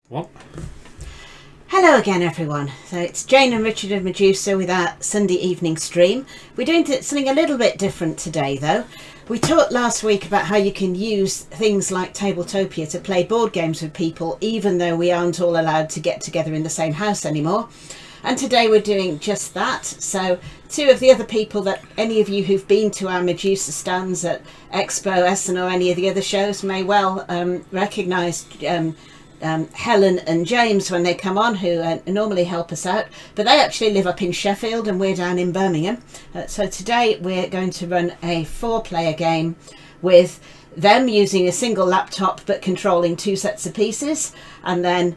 What? Hello again, everyone. So it's Jane and Richard of Medusa with our Sunday evening stream. We're doing something a little bit different today, though. We talked last week about how you can use things like Tabletopia to play board games with people, even though we aren't all allowed to get together in the same house anymore. And today we're doing just that. So two of the other people that any of you who've been to our Medusa stands at Expo, Essen or any of the other shows may well recognise Helen and James when they come on, who normally help us out, but they actually live up in Sheffield and we're down in Birmingham. So today we're going to run a 4-player game with them using a single laptop but controlling 2 sets of pieces, and then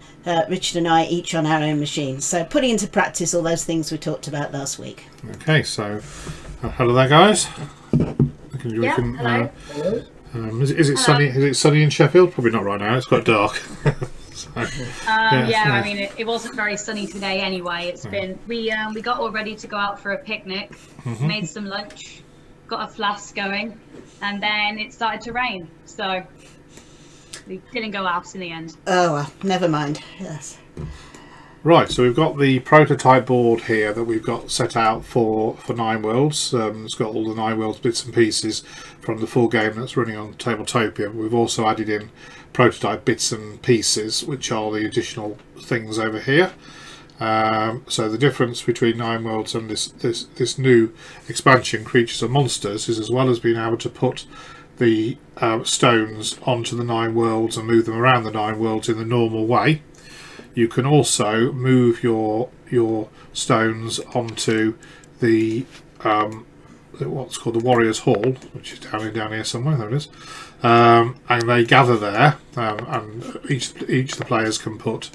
Richard and I each on our own machines. So putting into practice all those things we talked about last week. Okay, so hello there, guys. Hello. Is it sunny? Is it sunny in Sheffield? Probably not right now. It's quite dark. I mean, it wasn't very sunny today anyway. It's been we got all ready to go out for a picnic, made some lunch, got a flask going, and then it started to rain. So we didn't go out in the end. Oh well, never mind. Yes. Right, so we've got the prototype board here that we've got set out for Nineworlds. It's got all the Nineworlds bits and pieces from the full game that's running on Tabletopia. We've also added in prototype bits and pieces, which are the additional things over here. So the difference between Nineworlds and this new expansion, Creatures and Monsters, is as well as being able to put the stones onto the Nineworlds and move them around the Nineworlds in the normal way, you can also move your stones onto the what's called the Warriors Hall, which is down here somewhere. There it is, and they gather there, and each of the players can put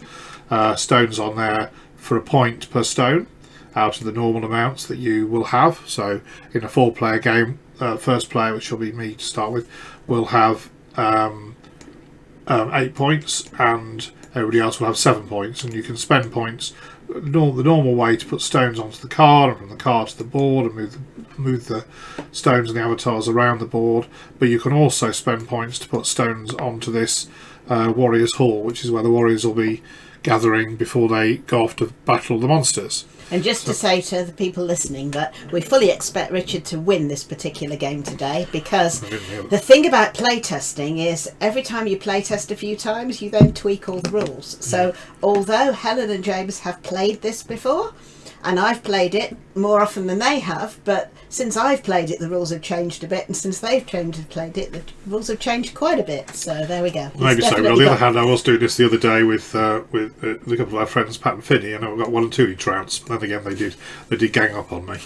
stones on there for a point per stone out of the normal amounts that you will have. So in a 4-player game, first player, which will be me to start with, will have 8 points, and everybody else will have 7 points, and you can spend points the normal way to put stones onto the card, and from the card to the board, and move the stones and the avatars around the board. But you can also spend points to put stones onto this Warriors Hall, which is where the warriors will be gathering before they go off to battle the monsters. And just to say to the people listening that we fully expect Richard to win this particular game today, because the thing about playtesting is every time you playtest a few times, you then tweak all the rules. So although Helen and James have played this before, and I've played it more often than they have, but since I've played it, the rules have changed a bit, and since they've played it, the rules have changed quite a bit. So there we go. Maybe so. But on the other hand, I was doing this the other day with a couple of our friends, Pat and Finney, and I got 1 and 2 each rounds. But then again, they did gang up on me.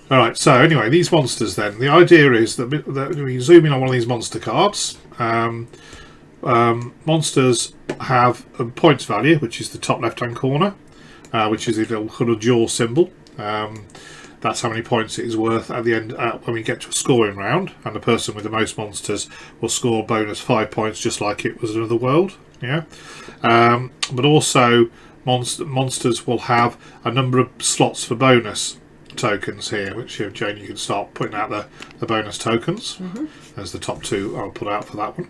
All right. So anyway, these monsters. Then the idea is that we zoom in on one of these monster cards. Monsters have a points value, which is the top left-hand corner. Which is a little kind of jaw symbol. That's how many points it is worth at the end when we get to a scoring round, and the person with the most monsters will score bonus 5 points, just like it was Another World. Yeah, but also monsters will have a number of slots for bonus tokens here, which Jane, you can start putting out the bonus tokens. There's the top 2 I'll put out for that one,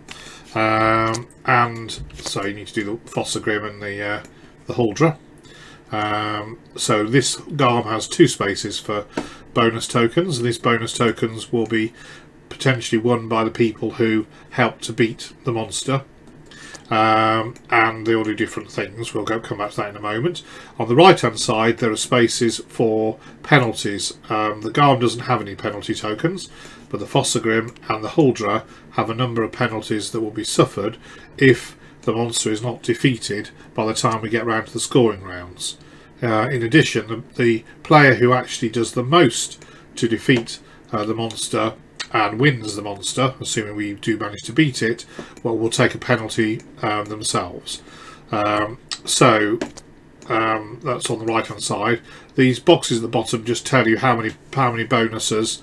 and so you need to do the Fossagrim and the Huldra. So this Garm has 2 spaces for bonus tokens, and these bonus tokens will be potentially won by the people who help to beat the monster, and they all do different things. We'll come back to that in a moment. On the right hand side there are spaces for penalties. The Garm doesn't have any penalty tokens, but the Fossagrim and the Huldra have a number of penalties that will be suffered if the monster is not defeated by the time we get round to the scoring rounds. In addition, the player who actually does the most to defeat the monster and wins the monster, assuming we do manage to beat it, well, will take a penalty themselves. So that's on the right hand side. These boxes at the bottom just tell you how many bonuses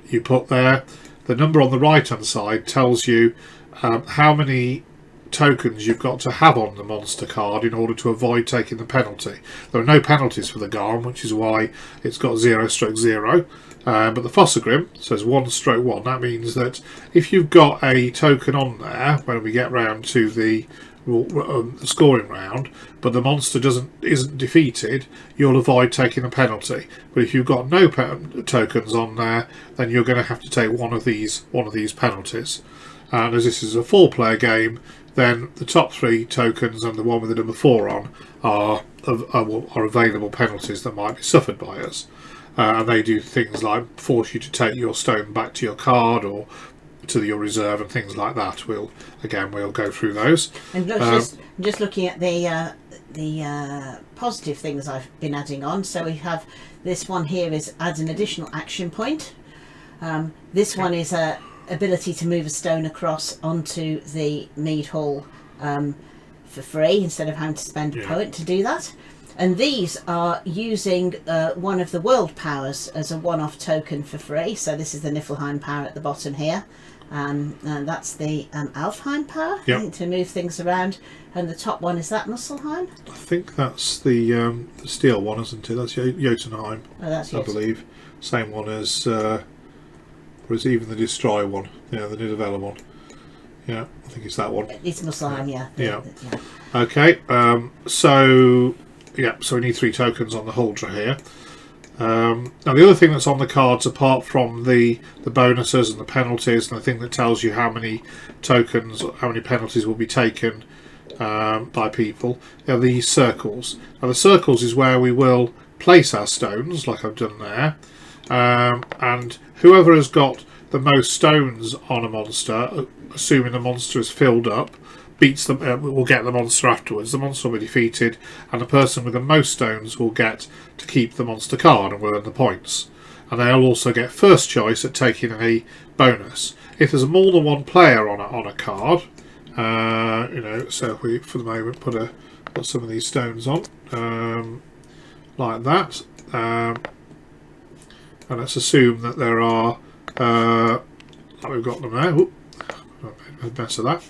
you put there. The number on the right hand side tells you how many tokens you've got to have on the monster card in order to avoid taking the penalty. There are no penalties for the Garm, which is why it's got 0/0. But the Fossagrim says 1/1. That means that if you've got a token on there, when we get round to the scoring round, but the monster isn't defeated, you'll avoid taking a penalty. But if you've got no tokens on there, then you're going to have to take one of these penalties. And as this is a 4-player game, then the top 3 tokens and the one with the number 4 on are available penalties that might be suffered by us. And they do things like force you to take your stone back to your card or to your reserve and things like that. We'll go through those. And just looking at the positive things I've been adding on. So we have this one here is adds an additional action point. This one is a ability to move a stone across onto the mead hall for free instead of having to spend a point to do that. And these are using one of the world powers as a one-off token for free. So this is the Niflheim power at the bottom here. And that's the Alfheim power, I think, to move things around. And the top one, is that Musselheim? I think that's the steel one, isn't it? That's Jotunheim, I believe. Same one as, or is even the Destroy one? Yeah, the Nidavella one. Yeah, I think it's that one. It's Musselheim, yeah. Okay, so we need 3 tokens on the Huldra here. Now the other thing that's on the cards, apart from the bonuses and the penalties and the thing that tells you how many tokens, how many penalties will be taken by people, are these circles. Now the circles is where we will place our stones, like I've done there, and whoever has got the most stones on a monster, assuming the monster is filled up, beats them, will get the monster afterwards. The monster will be defeated, and the person with the most stones will get to keep the monster card and will earn the points. And they'll also get first choice at taking a bonus. If there's more than one player on a card, so if we, for the moment, put some of these stones on, like that, and let's assume that there are, we've got them there. Oop, a mess of that.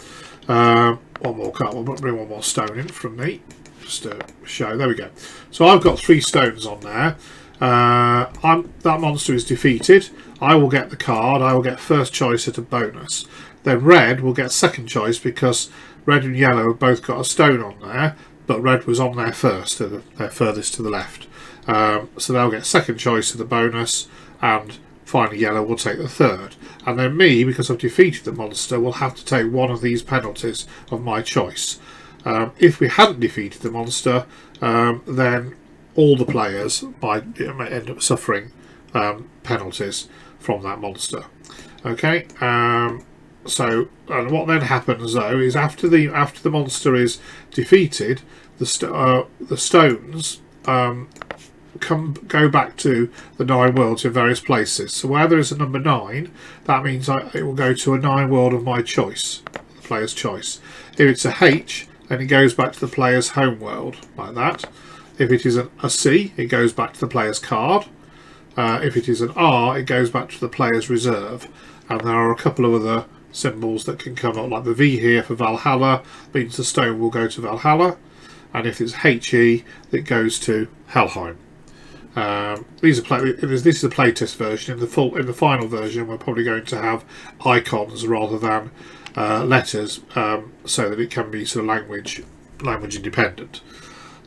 One more card. We'll bring one more stone in from me, just to show. There we go. So I've got 3 stones on there. That monster is defeated. I will get the card. I will get first choice at a bonus. Then red will get second choice because red and yellow have both got a stone on there, but red was on there first. They're furthest to the left. So they'll get second choice at the bonus, and finally yellow will take the third. And then me, because I've defeated the monster, will have to take one of these penalties of my choice. If we hadn't defeated the monster, then all the players might end up suffering penalties from that monster. Okay, so what then happens though is after the monster is defeated, the stones go back to the 9 worlds in various places. So where there is a number 9, that means it will go to a 9 world of my choice, the player's choice. If it's a H, then it goes back to the player's home world, like that. If it is a C, it goes back to the player's card. If it is an R, it goes back to the player's reserve. And there are a couple of other symbols that can come up, like the V here for Valhalla means the stone will go to Valhalla, and if it's HE, it goes to Helheim. This is a playtest version. In the final version, we're probably going to have icons rather than letters, so that it can be sort of language independent.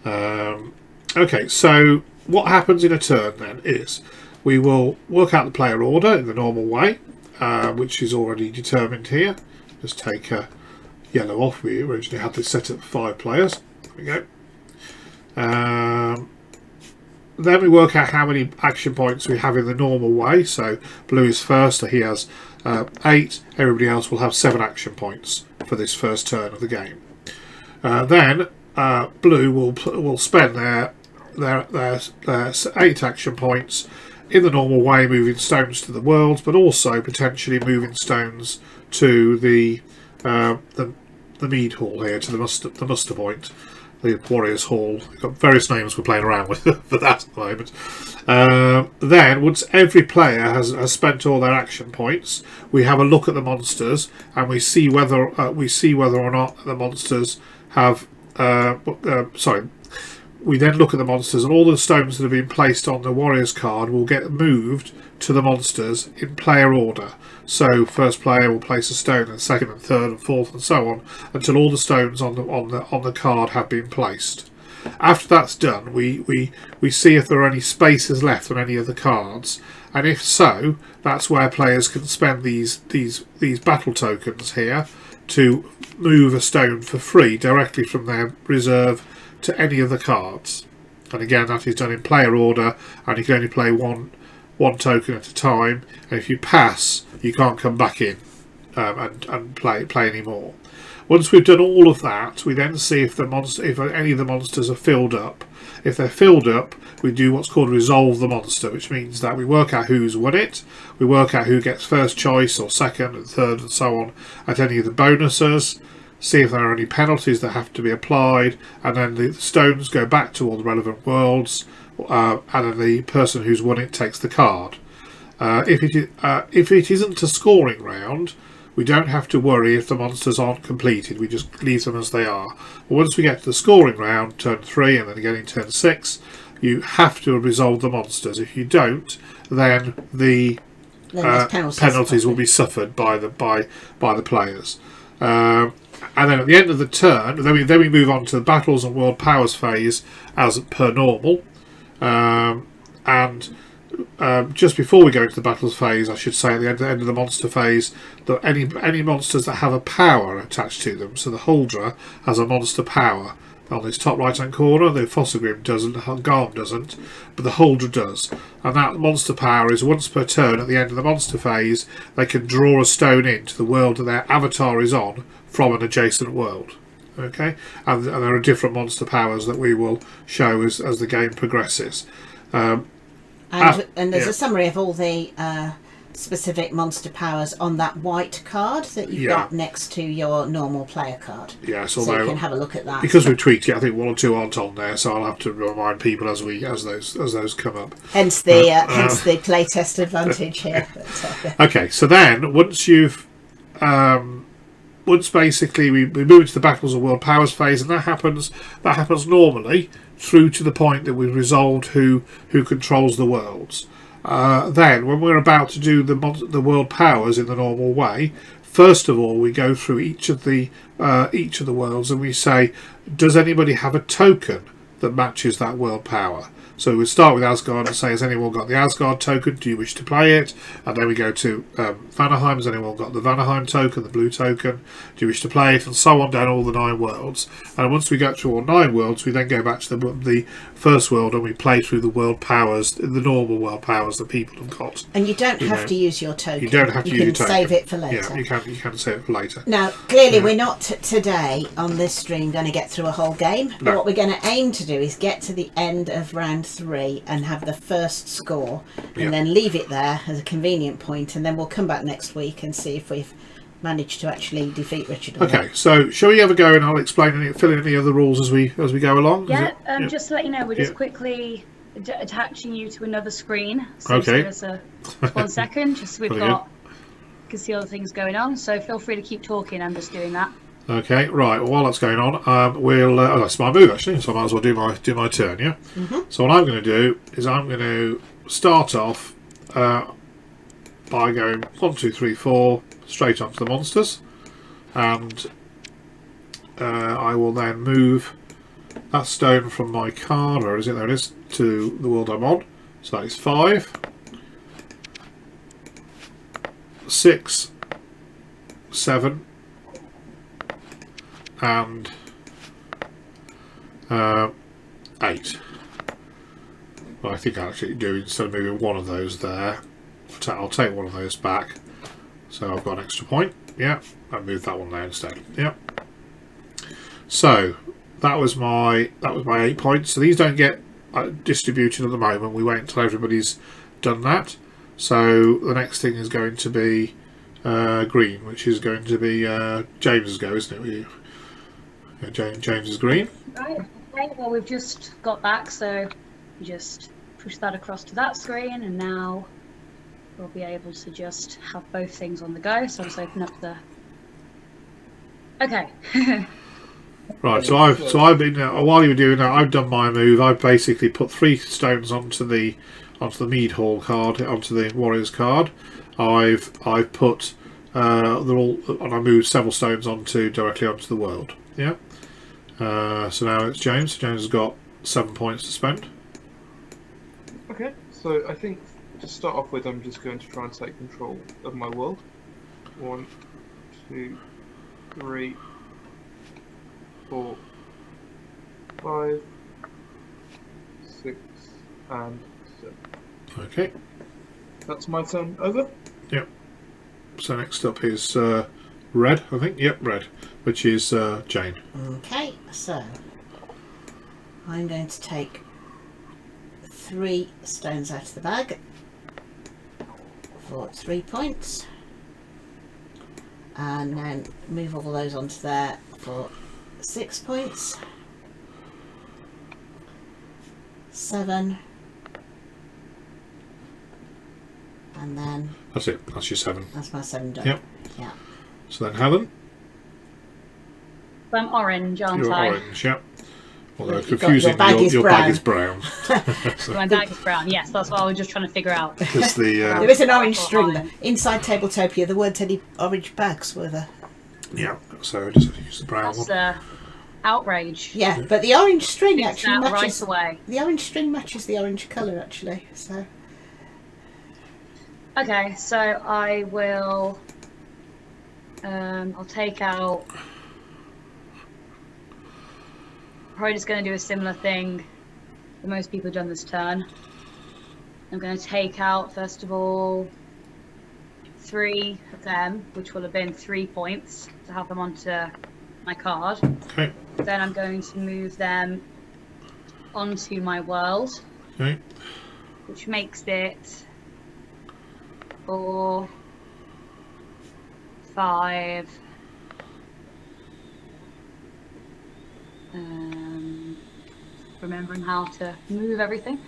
Okay, so what happens in a turn then is we will work out the player order in the normal way, which is already determined here. Just take yellow off. We originally had this set up for 5 players. There we go. Then we work out how many action points we have in the normal way. So blue is first, so he has 8. Everybody else will have 7 action points for this first turn of the game. Then blue will spend their 8 action points in the normal way, moving stones to the worlds, but also potentially moving stones to the mead hall here, to the muster point. The Warriors Hall. We've got various names we're playing around with for that at the moment. Then, once every player has spent all their action points, we have a look at the monsters and we see whether or not the monsters have. we then look at the monsters, and all the stones that have been placed on the warriors card will get moved to the monsters in player order. So first player will place a stone, and second and third and fourth and so on, until all the stones on the card have been placed. After that's done, we see if there are any spaces left on any of the cards, and if so, that's where players can spend these battle tokens here to move a stone for free directly from their reserve to any of the cards. And again, that is done in player order, and you can only play one token at a time, and if you pass, you can't come back in and play any more. Once we've done all of that, we then see if any of the monsters are filled up. If they're filled up, we do what's called resolve the monster, which means that we work out who's won it, we work out who gets first choice or second and third and so on at any of the bonuses, see if there are any penalties that have to be applied, and then the stones go back to all the relevant worlds, and then the person who's won it takes the card. If it isn't a scoring round, we don't have to worry if the monsters aren't completed. We just leave them as they are. But once we get to the scoring round, turn 3, and then again in turn 6, you have to resolve the monsters. If you don't, then the penalties will be suffered by the players. And then at the end of the turn, then we move on to the Battles and World Powers phase as per normal. Just before we go into the battles phase, I should say at the end of the monster phase, that any monsters that have a power attached to them. So the Huldra has a monster power on this top right hand corner. The Fossegrim doesn't, the Garm doesn't, but the Huldra does. And that monster power is once per turn at the end of the monster phase, they can draw a stone into the world that their avatar is on from an adjacent world. Okay, and there are different monster powers that we will show as the game progresses. And there's a summary of all the specific monster powers on that white card that you've got next to your normal player card. Yes, so you can have a look at that. Because we've tweaked it, I think 1 or 2 aren't on there, so I'll have to remind people as those come up. Hence the playtest advantage here. Okay, so then once basically we move into the Battles of World Powers phase, and that happens normally through to the point that we've resolved who controls the worlds. Then, when we're about to do the world powers in the normal way, first of all we go through each of the worlds and we say, does anybody have a token that matches that world power? So we start with Asgard and say, has anyone got the Asgard token? Do you wish to play it? And then we go to Vanaheim. Has anyone got the Vanaheim token, the blue token? Do you wish to play it? And so on down all the 9 worlds. And once we get to all 9 worlds, we then go back to the first world and we play through the world powers, the normal world powers that people have got. And you don't have to use your token. You don't have to use your token. You can save it for later. Yeah, you can save it for later. Now, clearly we're not today on this stream going to get through a whole game. But what we're going to aim to do is get to the end of round 3 and have the first score, and then leave it there as a convenient point, and then we'll come back next week and see if we've managed to actually defeat Richard. Okay, so shall we have a go, and I'll explain fill in any other rules as we go along? Yeah, just to let you know, we're just quickly attaching you to another screen. So just give us 1 second, just so we've can see other things going on. So feel free to keep talking. I'm just doing that. Okay, right. Well, while that's going on, we'll. That's my move actually, so I might as well do my turn. Yeah. So what I'm going to do is I'm going to start off by going 1, 2, 3, 4 straight onto the monsters, and I will then move that stone from my card, or is it? There it is, to the world I'm on. So that is 5, 6, 7. And 8. Well, I think I actually do, instead of moving one of those there, I'll take one of those back, so I've got an extra point. Yeah, I moved that one there instead. Yeah. So that was my 8 points. So these don't get distributed at the moment. We wait until everybody's done that. So the next thing is going to be green, which is going to be James's go, isn't it? James is green. Right, okay, well we've just got back, so you just push that across to that screen, and now we'll be able to just have both things on the go. So I'll just open up the... Okay. Right, so I've been while you were doing that, I've done my move. I've basically put 3 stones onto the Mead Hall card, onto the Warriors card. I've put they're all, and I moved several stones directly onto the world. Yeah. So now it's James. James has got 7 points to spend. Okay, so I think to start off with, I'm just going to try and take control of my world. 1, 2, 3, 4, 5, 6, and 7. Okay. That's my turn over. Yep. So next up is red, I think. Yep, red, which is Jane. Okay, so I'm going to take 3 stones out of the bag for 3 points, and then move all those onto there for 6 points. 7, and then That's it. That's your 7. that's my 7 done. Yep. Yeah. So then Helen, I'm orange, aren't you're I? orange. Yep. Although You've got- confusing, your bag is your brown. bag is brown. So my bag is brown. Yes, that's what I was just trying to figure out. Because the There is an orange Oh, string orange. there. Inside Tabletopia, there weren't any orange bags, were there? yeah. So just use the brown That's one. outrage. Yeah, but the orange string Fix actually that matches. right away. The orange string matches the orange colour actually. So Okay, so I will. I'll take out. Probably just going to do a similar thing that most people have done this turn. I'm going to take out first of all 3 of them, which will have been 3 points to have them onto my card. Okay. Then I'm going to move them onto my world, Okay. which makes it 4, 5, remembering how to move everything,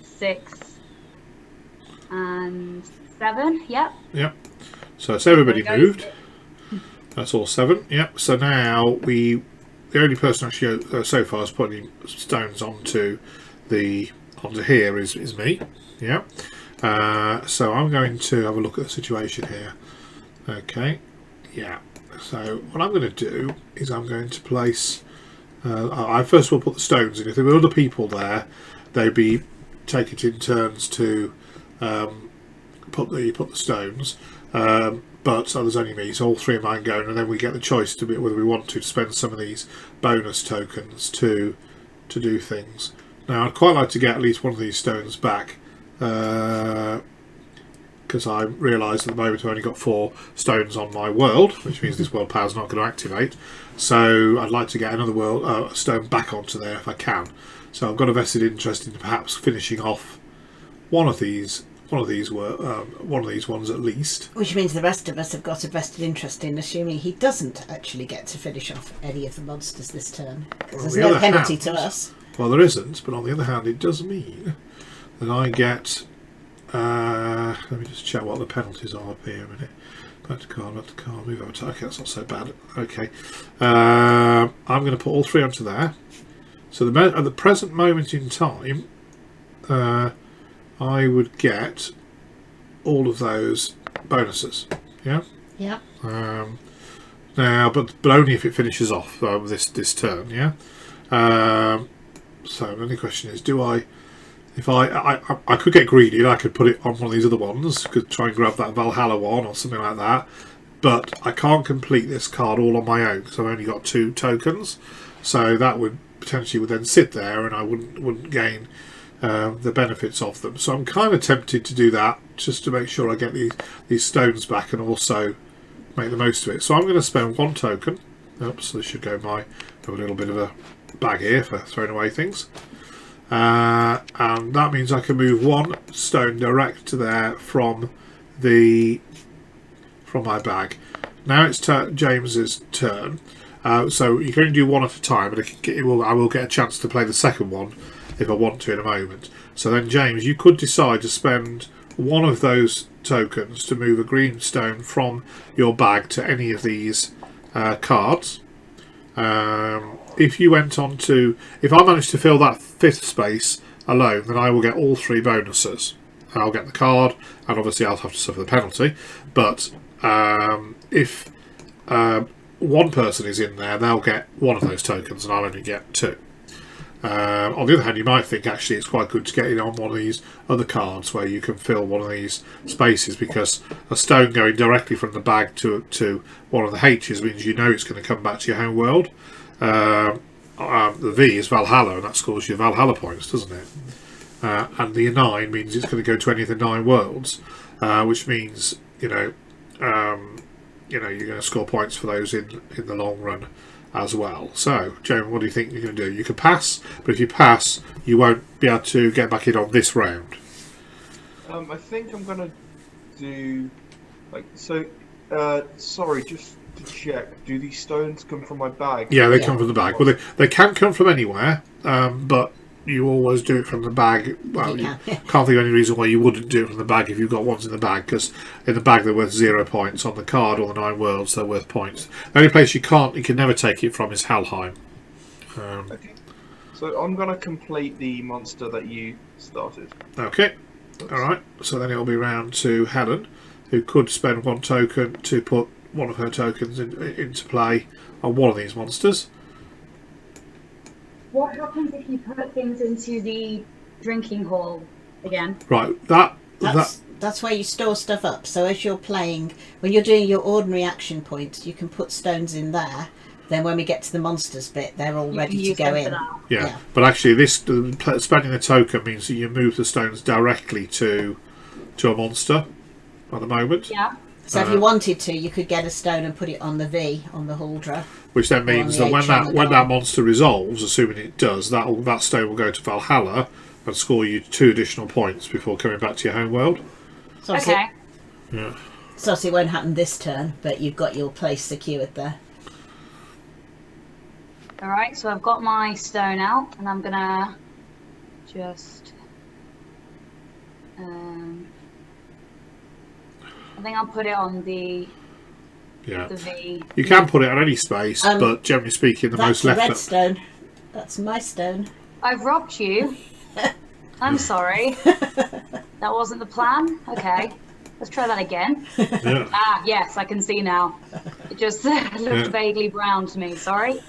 6 and 7. Yep. Yep. So it's everybody There we go. moved. That's all 7. Yep. So now the only person actually so far is putting stones onto here is me. Yeah. So I'm going to have a look at the situation here. Okay. Yeah. So what I'm going to do is I'm going to place. I first will put the stones in. If there were other people there, they'd be take it in turns to put the stones. But so there's only me, so all 3 of mine going, and then we get the choice to be whether we want to spend some of these bonus tokens to do things. Now I'd quite like to get at least one of these stones back, because I realise at the moment I've only got 4 stones on my world, which means this world power's not going to activate. So I'd like to get another stone back onto there if I can. So I've got a vested interest in perhaps finishing off one of these ones at least. which means the rest of us have got a vested interest in assuming he doesn't actually get to finish off any of the monsters this turn. Because there's no penalty to us. Well, there isn't, but on the other hand, it does mean that I get. Let me just check what the penalties are up here a minute. Back to card, move over to. Okay, that's not so bad. Okay, I'm going to put all 3 onto there. So at the present moment in time, I would get all of those bonuses. Yeah. Yeah. Now, but only if it finishes off this turn. Yeah. So the only question is, do I? If I could get greedy and I could put it on one of these other ones, could try and grab that Valhalla one or something like that, but I can't complete this card all on my own because I've only got 2 tokens, so that would potentially then sit there and I wouldn't gain the benefits of them. So I'm kind of tempted to do that just to make sure I get these stones back and also make the most of it. So I'm going to spend 1 token. Oops, this should go have a little bit of a bag here for throwing away things. And that means I can move 1 stone direct to there from my bag. Now it's James's turn. So you can only do 1 at a time, but I will get a chance to play the second one if I want to in a moment. So then, James, you could decide to spend 1 of those tokens to move a green stone from your bag to any of these cards. If you went on to, if I managed to fill that 5th space alone, then I will get all 3 bonuses. I'll get the card, and obviously I'll have to suffer the penalty. But if one person is in there, they'll get 1 of those tokens, and I'll only get 2. On the other hand, you might think actually it's quite good to get in on one of these other cards where you can fill one of these spaces, because a stone going directly from the bag to one of the H's means you know it's going to come back to your home world. The V is Valhalla, and that scores you Valhalla points, doesn't it? And the 9 means it's going to go to any of the 9 worlds, which means you're going to score points for those in the long run as well. So, Joan, what do you think you're going to do? You can pass, but if you pass, you won't be able to get back in on this round. I think I'm going to do sorry, just to check. Do these stones come from my bag? Yeah, they come from the bag. Well, they can come from anywhere, but you always do it from the bag. Well, you can't think of any reason why you wouldn't do it from the bag if you've got ones in the bag, because in the bag they're worth 0 points. On the card or the 9 worlds they're worth points. The only place you can never take it from is Helheim. Okay. So I'm going to complete the monster that you started. Okay. Alright. So then it'll be round to Helen, who could spend 1 token to put one of her tokens into play on one of these monsters. What happens if you put things into the drinking hall again? Right, that's where you store stuff up. So as you're playing, when you're doing your ordinary action points, you can put stones in there. Then when we get to the monsters bit, they're all ready to go in. Yeah, but actually, spending a token means that you move the stones directly to a monster at the moment. Yeah. So if you wanted to, you could get a stone and put it on the V, on the Huldra. Which then means that when that monster resolves, assuming it does, that stone will go to Valhalla and score you 2 additional points before coming back to your home world. So okay. Yeah. So it won't happen this turn, but you've got your place secured there. Alright, so I've got my stone out, and I'm gonna just... I think I'll put it on the V. You can put it on any space, but generally speaking, the most left. That's red stone. That's my stone. I've robbed you. I'm sorry. That wasn't the plan. Okay, let's try that again. Yeah. Ah, yes, I can see now. It just looked vaguely brown to me. Sorry.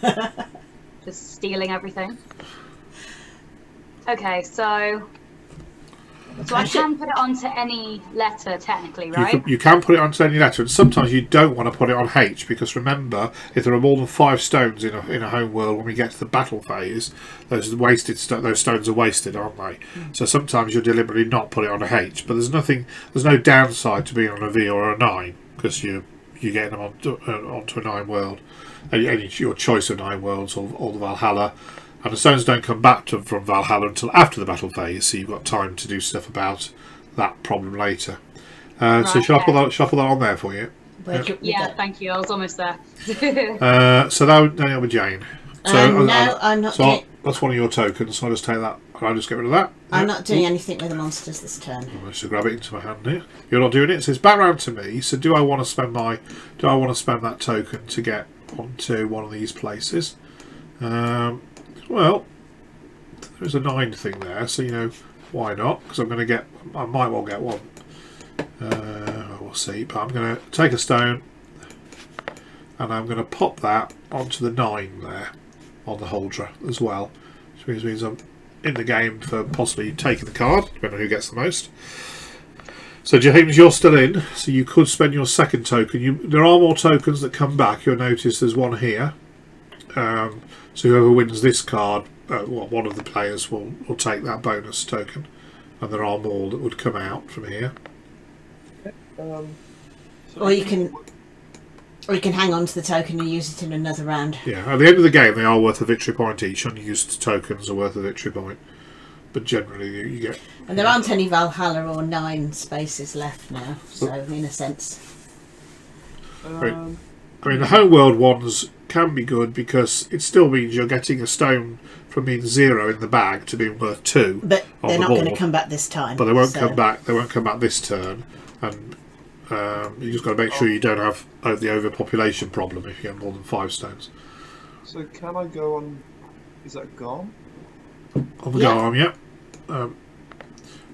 Just stealing everything. Okay, so I can put it onto any letter, technically, right? You can put it onto any letter, and sometimes you don't want to put it on H, because remember, if there are more than 5 stones in a home world when we get to the battle phase, those stones are wasted, aren't they? So sometimes you'll deliberately not put it on a H, but there's no downside to being on a V or a 9, because you're getting them onto a 9 world, your choice of 9 worlds or the Valhalla. And the stones don't come back from Valhalla until after the battle phase, so you've got time to do stuff about that problem later. So shall I put that on there for you? Yeah, thank you. I was almost there. So then it'll be Jane. So no, I'm not. So that's one of your tokens. So I'll just take that. I'll just get rid of that. I'm not doing anything with the monsters this turn. I should grab it into my hand here. You're not doing it. So it's back round to me. So do I want to spend that token to get onto one of these places? Well, there's a 9 thing there, so why not? Because I might well get one. We'll see. But I'm going to take a stone and I'm going to pop that onto the 9 there on the Huldra as well, which means I'm in the game for possibly taking the card, depending on who gets the most. So James, you're still in, so you could spend your second token. There are more tokens that come back. You'll notice there's one here. So whoever wins this card, one of the players will take that bonus token, and there are more that would come out from here. Or you can hang on to the token and use it in another round. Yeah, at the end of the game, they are worth a victory point each. Unused tokens are worth a victory point, but generally you get. And there aren't any Valhalla or 9 spaces left now, so in a sense. I mean, the home world ones can be good because it still means you're getting a stone from being 0 in the bag to being worth 2. But they're not going to come back this time. But they won't come back. They won't come back this turn, and you just got to make sure you don't have the overpopulation problem if you have more than 5 stones. So can I go on? Is that Garm? On the Garm, yeah.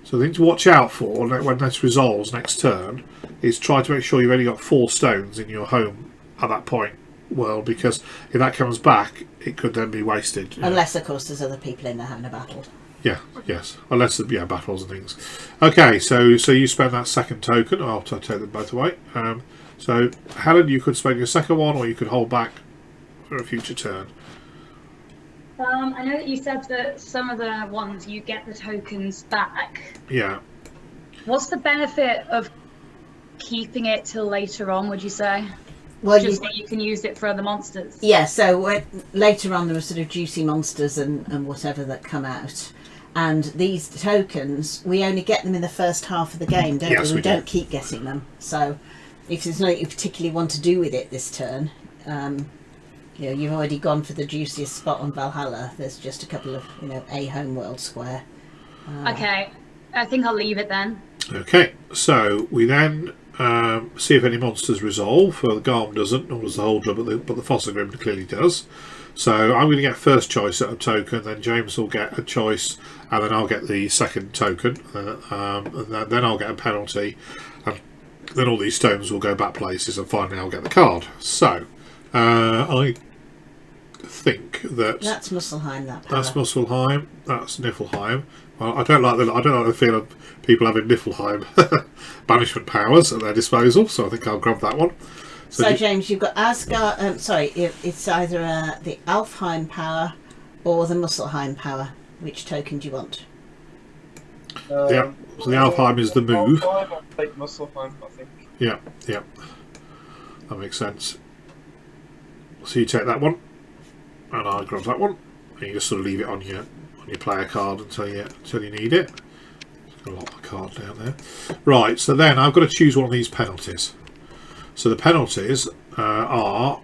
So the thing to watch out for when this resolves next turn is try to make sure you've only got 4 stones in your home at that point. Well, because if that comes back, it could then be wasted. Unless, of course, there's other people in there having a battle. Yeah, yes. Unless, battles and things. Okay, so you spend that second token. I'll take them both away. So, Helen, you could spend your second one, or you could hold back for a future turn. I know that you said that some of the ones you get the tokens back. Yeah. What's the benefit of keeping it till later on, would you say? Well, Just that you can use it for other monsters. Yeah, so later on there are sort of juicy monsters and whatever that come out. And these tokens, we only get them in the first half of the game, don't we? We don't keep getting them. So if there's nothing you particularly want to do with it this turn, you've already gone for the juiciest spot on Valhalla. There's just a couple of, a homeworld square. Okay, I think I'll leave it then. Okay, so we then see if any monsters resolve. Well, the Garm doesn't, nor does the Huldra, but the Fossagrim clearly does. So I'm going to get first choice at a token, then James will get a choice, and then I'll get the second token, and then I'll get a penalty, and then all these stones will go back places, and finally I'll get the card. So I think that's Muspelheim. That's Muspelheim. That's Niflheim. Well, I don't like the feel of people having Niflheim banishment powers at their disposal, so I think I'll grab that one. So James, you've got Asgard. It's either the Alfheim power or the Muspelheim power. Which token do you want? So the Alfheim is the move. I'll take Muspelheim, I think. Yeah, that makes sense. So you take that one, and I'll grab that one, and you just sort of leave it on your player card until you need it. Just got a lot of cards down there. Right, so then I've got to choose one of these penalties. So the penalties are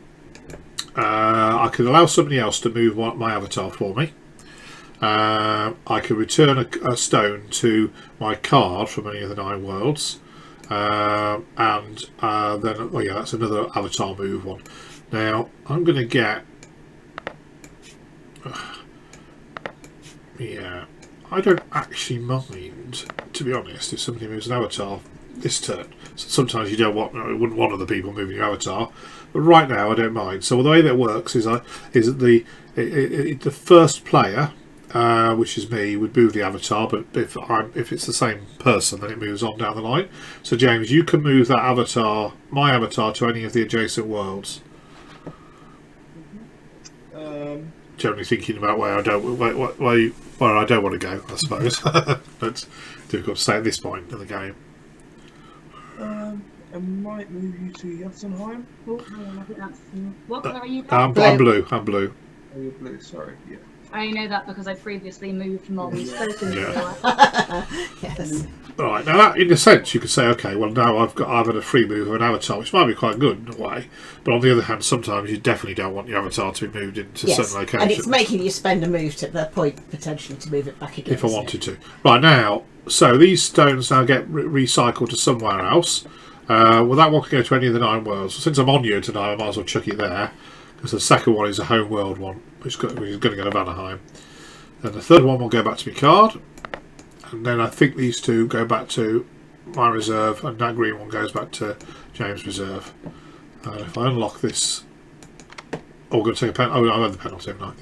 I can allow somebody else to move my avatar for me. I can return a stone to my card from any of the 9 worlds, and then that's another avatar move one. Now I'm going to get I don't actually mind, to be honest, if somebody moves an avatar this turn. So sometimes you wouldn't want other people moving your avatar, but right now I don't mind. So the way that works is the first player, which is me, would move the avatar, but if it's the same person, then it moves on down the line. So James, you can move that avatar, my avatar, to any of the adjacent worlds. Generally thinking about where I don't want to go, I suppose. But difficult to say at this point in the game. I might move you to Jotunheim. What colour are you? I'm blue. Oh, you're blue, sorry. Yeah. I only know that because I previously moved Molly's token. Yes. Right, now that, in a sense, you could say, okay, well now I've had a free move of an avatar, which might be quite good in a way, but on the other hand, sometimes you definitely don't want your avatar to be moved into certain locations. And it's making you spend a move to that point potentially to move it back again. If I wanted to. Right now, so these stones now get recycled to somewhere else. Well, that one can go to any of the 9 worlds. So since I'm on you tonight, I might as well chuck it there, because the second one is a home world one, which is going to go to Vanaheim. And the third one will go back to my card. And then I think these two go back to my reserve, and that green one goes back to James' reserve. If I unlock this, we're going to take a pen. Oh, I have the penalty, haven't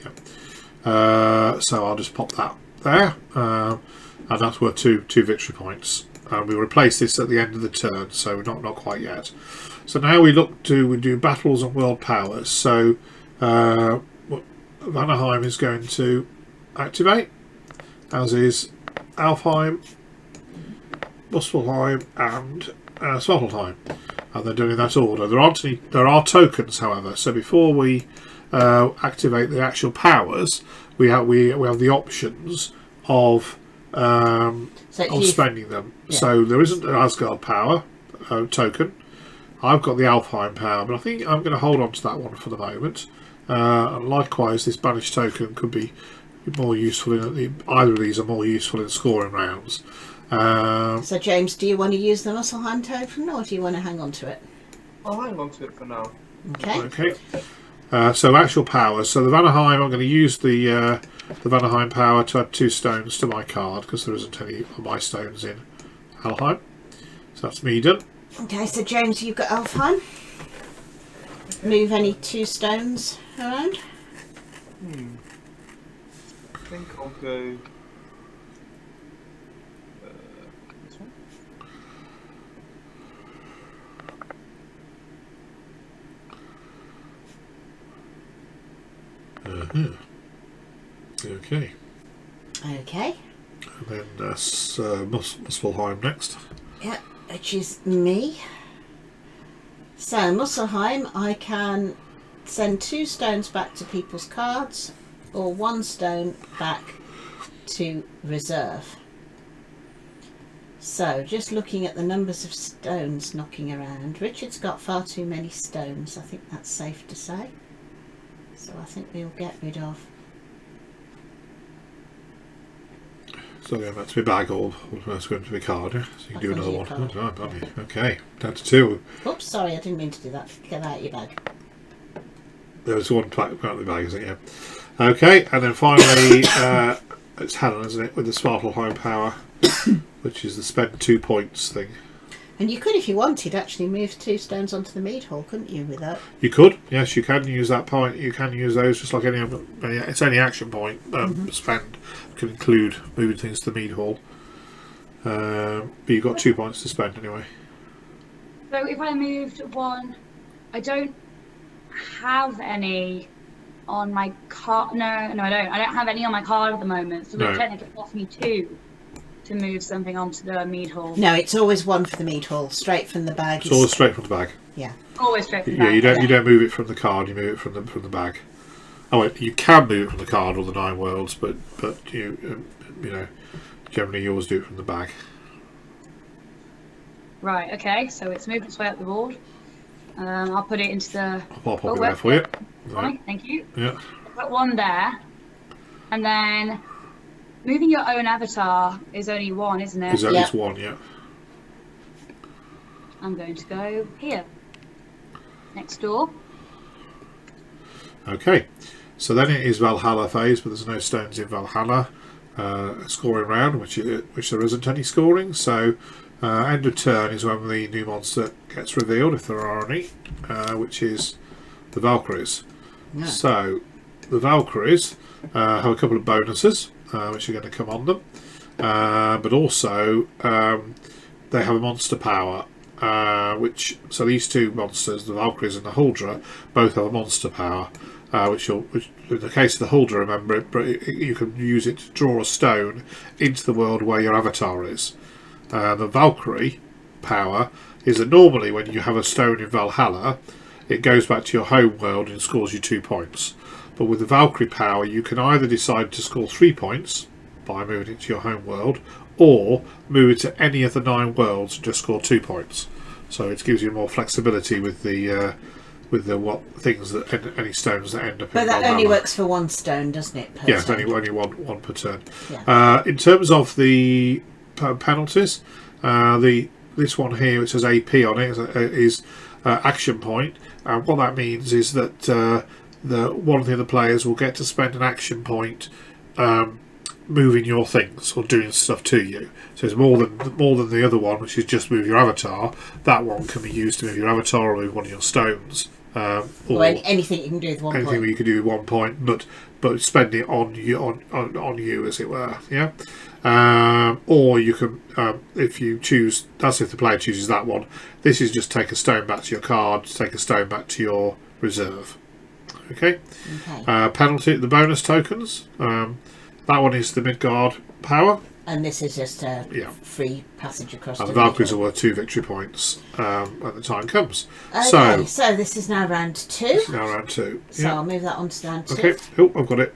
I? Yeah. So I'll just pop that there, and that's worth two victory points. And we'll replace this at the end of the turn, so not quite yet. So now we do battles and world powers. So Vanaheim is going to activate, as is Alfheim, Muspelheim, and Svartalfheim, and they're doing in that order. There are tokens, however. So before we activate the actual powers, we have the options of spending them. Yeah. So there isn't an Asgard power token. I've got the Alfheim power, but I think I'm going to hold on to that one for the moment. And likewise, this banished token could be more useful either of these are more useful in scoring rounds. So James, do you want to use the Muspelheim token, or do you want to hang on to it? I'll hang on to it for now. Okay. So actual powers. So the Vanaheim, I'm going to use the Vanaheim power to add 2 stones to my card because there isn't any of my stones in Helheim. So that's me done. Okay, so James, you've got Alfheim. Move any 2 stones around. I think I'll go this one. Okay. Okay. And then Muspelheim next. Yeah, which is me. So Muspelheim, I can send 2 stones back to people's cards, or 1 stone back to reserve. So just looking at the numbers of stones knocking around, Richard's got far too many stones. I think that's safe to say. So I think we'll get rid of. So going back to my bag, or that's going to my card, yeah? So you can do Back another onto one. your card. Oh, right, okay, down to 2. Oops, sorry, I didn't mean to do that. Get that out of your bag. There was 1 part of the bag, isn't it? Yeah. Okay, and then finally, it's Helen, isn't it, with the Svartalfheim power, which is the spend 2 points thing. And you could, if you wanted, actually move 2 stones onto the mead hall, couldn't you, with that? You could, yes, you can use that point. You can use those just like any other. It's any action point. Spend can include moving things to the mead hall. But you've got 2 points to spend anyway. So if I moved 1, I don't have any on my card. No, I don't. I don't have any on my card at the moment. So No. it technically cost me 2 to move something onto the mead hall. No, it's always 1 for the mead hall, straight from the bag. It's always straight from the bag. Yeah. Always straight from Yeah, that. you don't move it from the card. You move it from the bag. Oh, wait, you can move it from the card or the Nineworlds, but you know, generally you always do it from the bag. Right. Okay. So it's moved its way up the board. I'll put it into the. I'll pop it there for you. Fine, thank you. Yeah. Put 1 there, and then moving your own avatar is only 1, isn't it? There's at Yeah. least 1, yeah. I'm going to go here, next door. Okay, so then it is Valhalla phase, but there's no stones in Valhalla. Scoring round, which there isn't any scoring. So end of turn is when the new monster gets revealed, if there are any, which is the Valkyries. No. So the Valkyries have a couple of bonuses, which are going to come on them, but also they have a monster power. So these 2 monsters, the Valkyries and the Huldra, both have a monster power. Which in the case of the Huldra, remember, you can use it to draw a stone into the world where your avatar is. The Valkyrie power is that normally when you have a stone in Valhalla, it goes back to your home world and scores you 2 points. But with the Valkyrie power, you can either decide to score 3 points by moving it to your home world, or move it to any of the 9 worlds and just score 2 points. So it gives you more flexibility with the what things that any stones that end up But in that Valhalla. only works for 1 stone, doesn't it? Per Yeah, it's turn? only one per turn. Yeah. In terms of the penalties, this one here, which says AP on it, is action point. What that means is that one of the other players will get to spend an action point moving your things or doing stuff to you. So it's more than the other one, which is just move your avatar. That one can be used to move your avatar or move one of your stones. Or anything you can do with 1 anything point. you can do with 1 point, but spend it on you, as it were. Yeah. Or you can, if you choose, that's if the player chooses that one. This is just take a stone back to your card, take a stone back to your reserve. Okay. Okay. Penalty, the bonus tokens. That one is the Midgard power. And this is just a Yeah. free passage across And to the the Valkyries are middle. worth 2 victory points at the time comes. Okay, so this is now round 2. It's now round 2. So Yeah. I'll move that on to round 2. Okay. Oh, I've got it.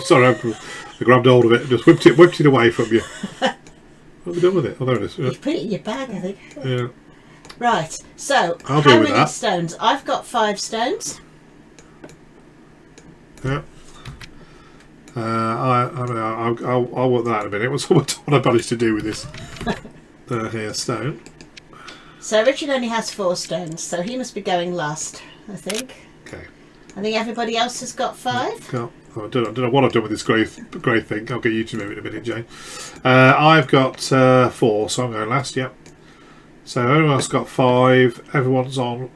Sorry, I grabbed hold of it and just whipped it away from you. What have we done with it? Oh, there it is. Yeah. You've put it in your bag, I think. Yeah. Right, so I'll how deal with many that. stones? I've got 5 stones. Yeah. I'll work that in a minute. What's what I managed to do with this here stone? So Richard only has 4 stones, so he must be going last, I think. Okay. I think everybody else has got 5. I don't know what I've done with this grey thing. I'll get you to move it in a minute, Jane. I've got 4, so I'm going last. Yep. So everyone else got 5. Everyone's on.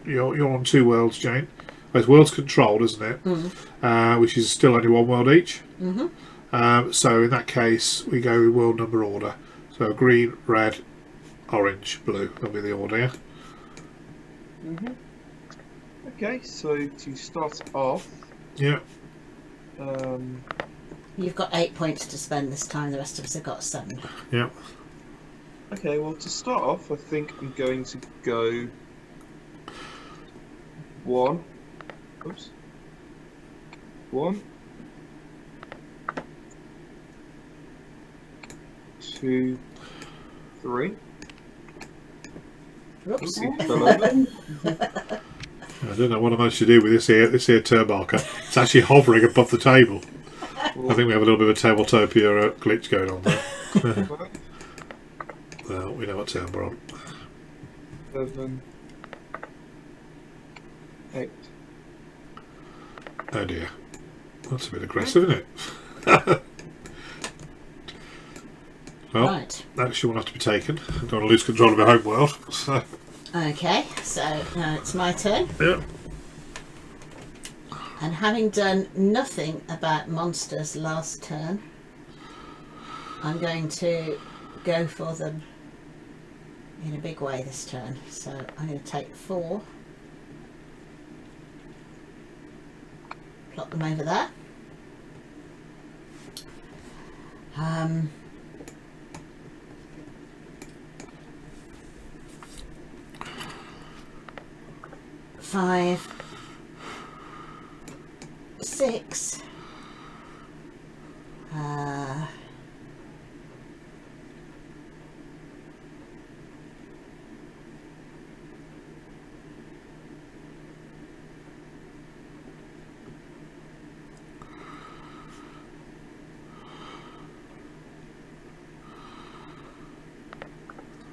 You're on 2 worlds, Jane. Well, it's worlds controlled, isn't it? Which is still only 1 world each. So in that case, we go with world number order. So green, red, orange, blue. That'll be the order. Yeah? Okay, so to start off, Yeah. You've got 8 points to spend this time. The rest of us have got 7. Yeah. okay, well to start off, I think I'm going to go 1. Oops. 1, 2, 3. Oops. Oopsie, fell over. I don't know what I managed to do with this here turn marker. It's actually hovering above the table. I think we have a little bit of a Tabletopia glitch going on there. Well, we know what turn we're on. 7, 8. Oh dear. That's a bit aggressive, isn't it? Well, Right. that should have to be taken. I don't want to lose control of my home world. So, Okay, so now it's my turn. yeah. And having done nothing about monsters last turn, I'm going to go for them in a big way this turn. So I'm going to take 4, plot them over there. Five, 6.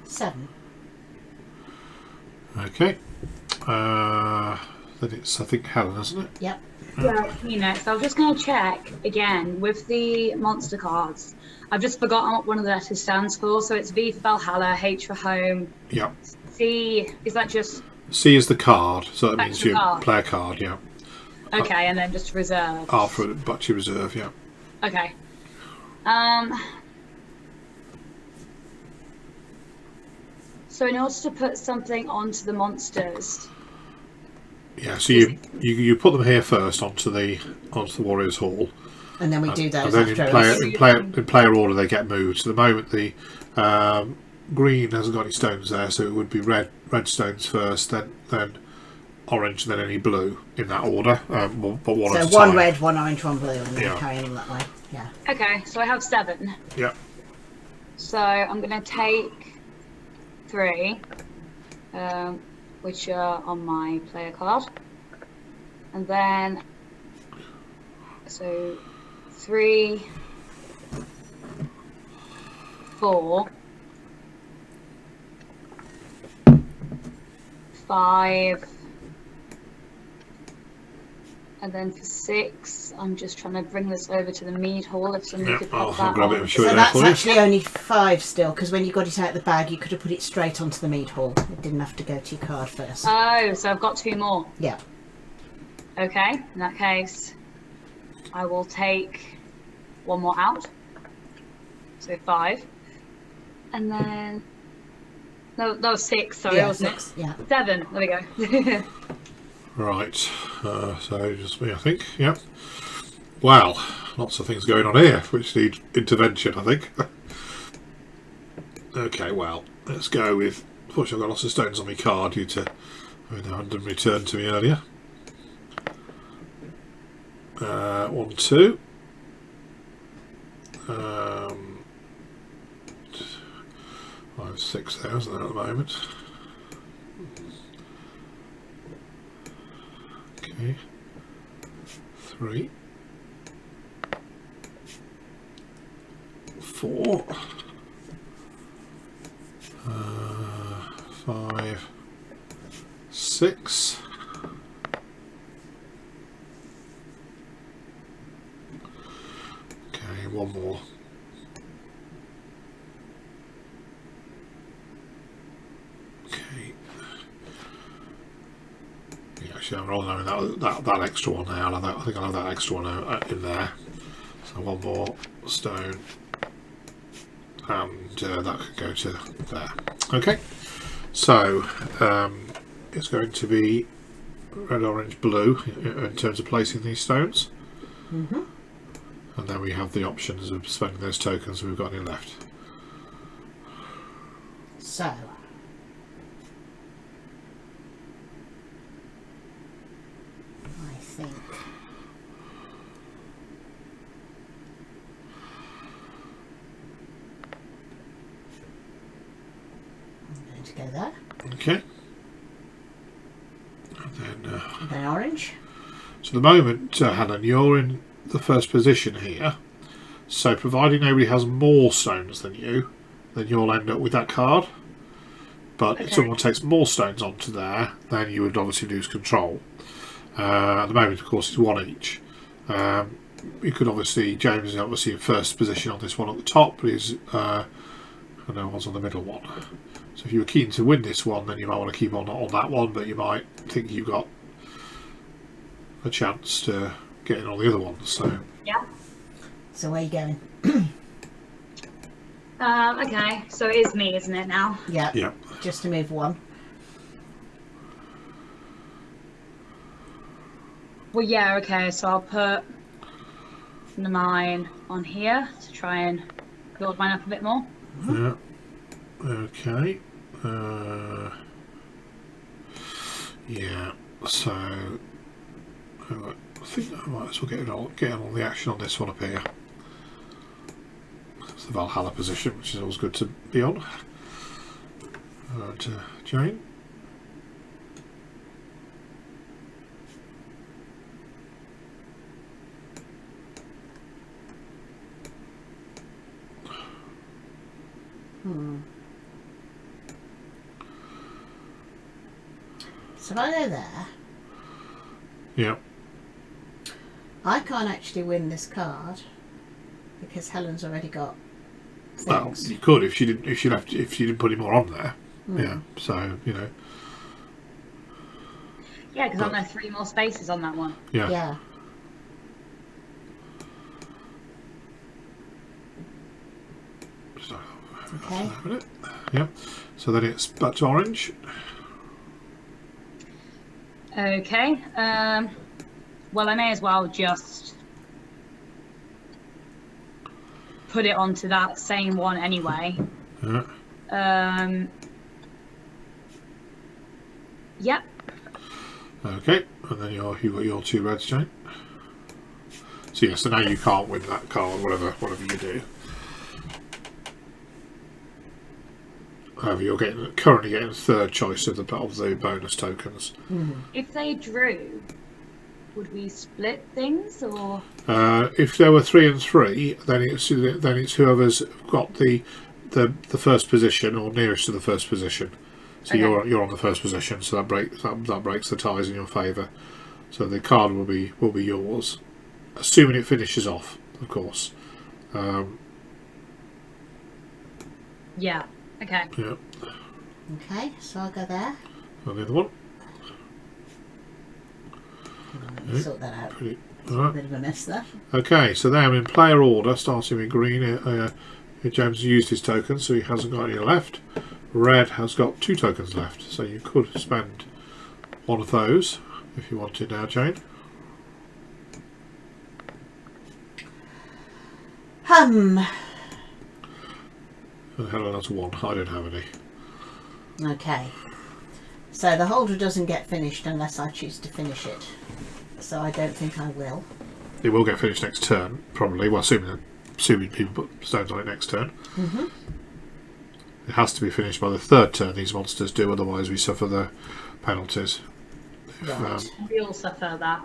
7. Okay. Then it's, I think, Helen, isn't it? Yep. Yeah, you know, so I'm just going to check again with the monster cards. I've just forgotten what one of the letters stands for. So it's V for Valhalla, H for home. Yeah. C, is that just... C is the card, so that That's means the your card. player card, yeah. Okay, and then just reserve. R for Butcher Reserve, yeah. Okay. So in order to put something onto the monsters... Yeah, so you put them here first onto the Warriors Hall. And then we do And those then after in player order they get moved. So the moment the green hasn't got any stones there, so it would be red stones first, then orange, then any blue in that order. But one So at a one time. red, 1 orange, 1 blue, and then Yeah. carrying them that way. Yeah. Okay, so I have 7. Yeah. So I'm going to take 3, which are on my player card. And then, so 3, 4, 5, and then for 6, I'm just trying to bring this over to the mead hall if somebody Yeah, could I'll pop that grab it on. and show So it there that's for you. actually only 5 still, because when you got it out of the bag, you could have put it straight onto the mead hall. It didn't have to go to your card first. Oh, so I've got 2 more. Yeah. Okay, in that case, I will take 1 more out. So 5. And then... No, that was 6, sorry, Yeah, wasn't 6. Yeah. it? 7, there we go. Right, so just me, I think. Yeah. Wow, lots of things going on here which need intervention, I think. Okay, well, let's go with. Unfortunately, I've got lots of stones on my card due to having had them returned to me earlier. 1, 2. I have 6 there, isn't there, at the moment? Okay. 3, 4, 5, 6, one more. Okay. Yeah, actually, I'm rolling over that extra one there. I think I'll have that extra one in there. So one more stone, and that could go to there. Okay. So it's going to be red, orange, blue in terms of placing these stones. Mm-hmm. And then we have the options of spending those tokens we've got any left. So, I think I'm going to go there. Okay. And then orange. so at the moment, Helen, you're in the first position here. So providing nobody has more stones than you, then you'll end up with that card. But if someone takes more stones onto there, then you would obviously lose control. At the moment, of course, it's one each. You could obviously, James is obviously in first position on this one at the top, but he's no one's on the middle one. So if you were keen to win this one, then you might want to keep on that one, but you might think you've got a chance to get in all the other ones. So Yeah. So where are you going? Okay, so it is me, isn't it now? Yeah. yeah. Just to move one. Well, yeah, okay, so I'll put mine on here to try and build mine up a bit more. Yeah. Okay. Yeah. So I think I might as well get on the action on this one up here. It's the Valhalla position, which is always good to be on. And Jane. So if I go there, Yeah. I can't actually win this card because Helen's already got Well, things. you could if she didn't put any more on there. Yeah. So you know. Yeah, because aren't there 3 more spaces on that one? Yeah. Yeah. So, Okay. a minute. Yeah. So then it's back to orange. Okay, well, I may as well just put it onto that same one anyway. Yeah. Yep. Okay, and then you've got your 2 reds, Jane. So yeah, so now you can't win that card, whatever you do. However, you're currently getting third choice of the bonus tokens. If they drew, would we split things or? If there were 3 and 3, then it's whoever's got the first position or nearest to the first position. So Okay. you're on the first position, so that breaks the ties in your favour. So the card will be yours, assuming it finishes off, of course. Yeah. Okay. Yeah. Okay, so I'll go there. And the other one. Let me sort that out. Pretty. It's All a right. bit of a mess there. Okay, so then in player order, starting with green, James has used his tokens, so he hasn't got any left. Red has got 2 tokens left, so you could spend one of those if you wanted now, Jane. And Helen has 1. I don't have any. Okay. So the holder doesn't get finished unless I choose to finish it. So I don't think I will. It will get finished next turn, probably. Well, assuming people put stones on it next turn. It has to be finished by the 3rd turn, these monsters do, otherwise we suffer the penalties. Right. We all suffer that.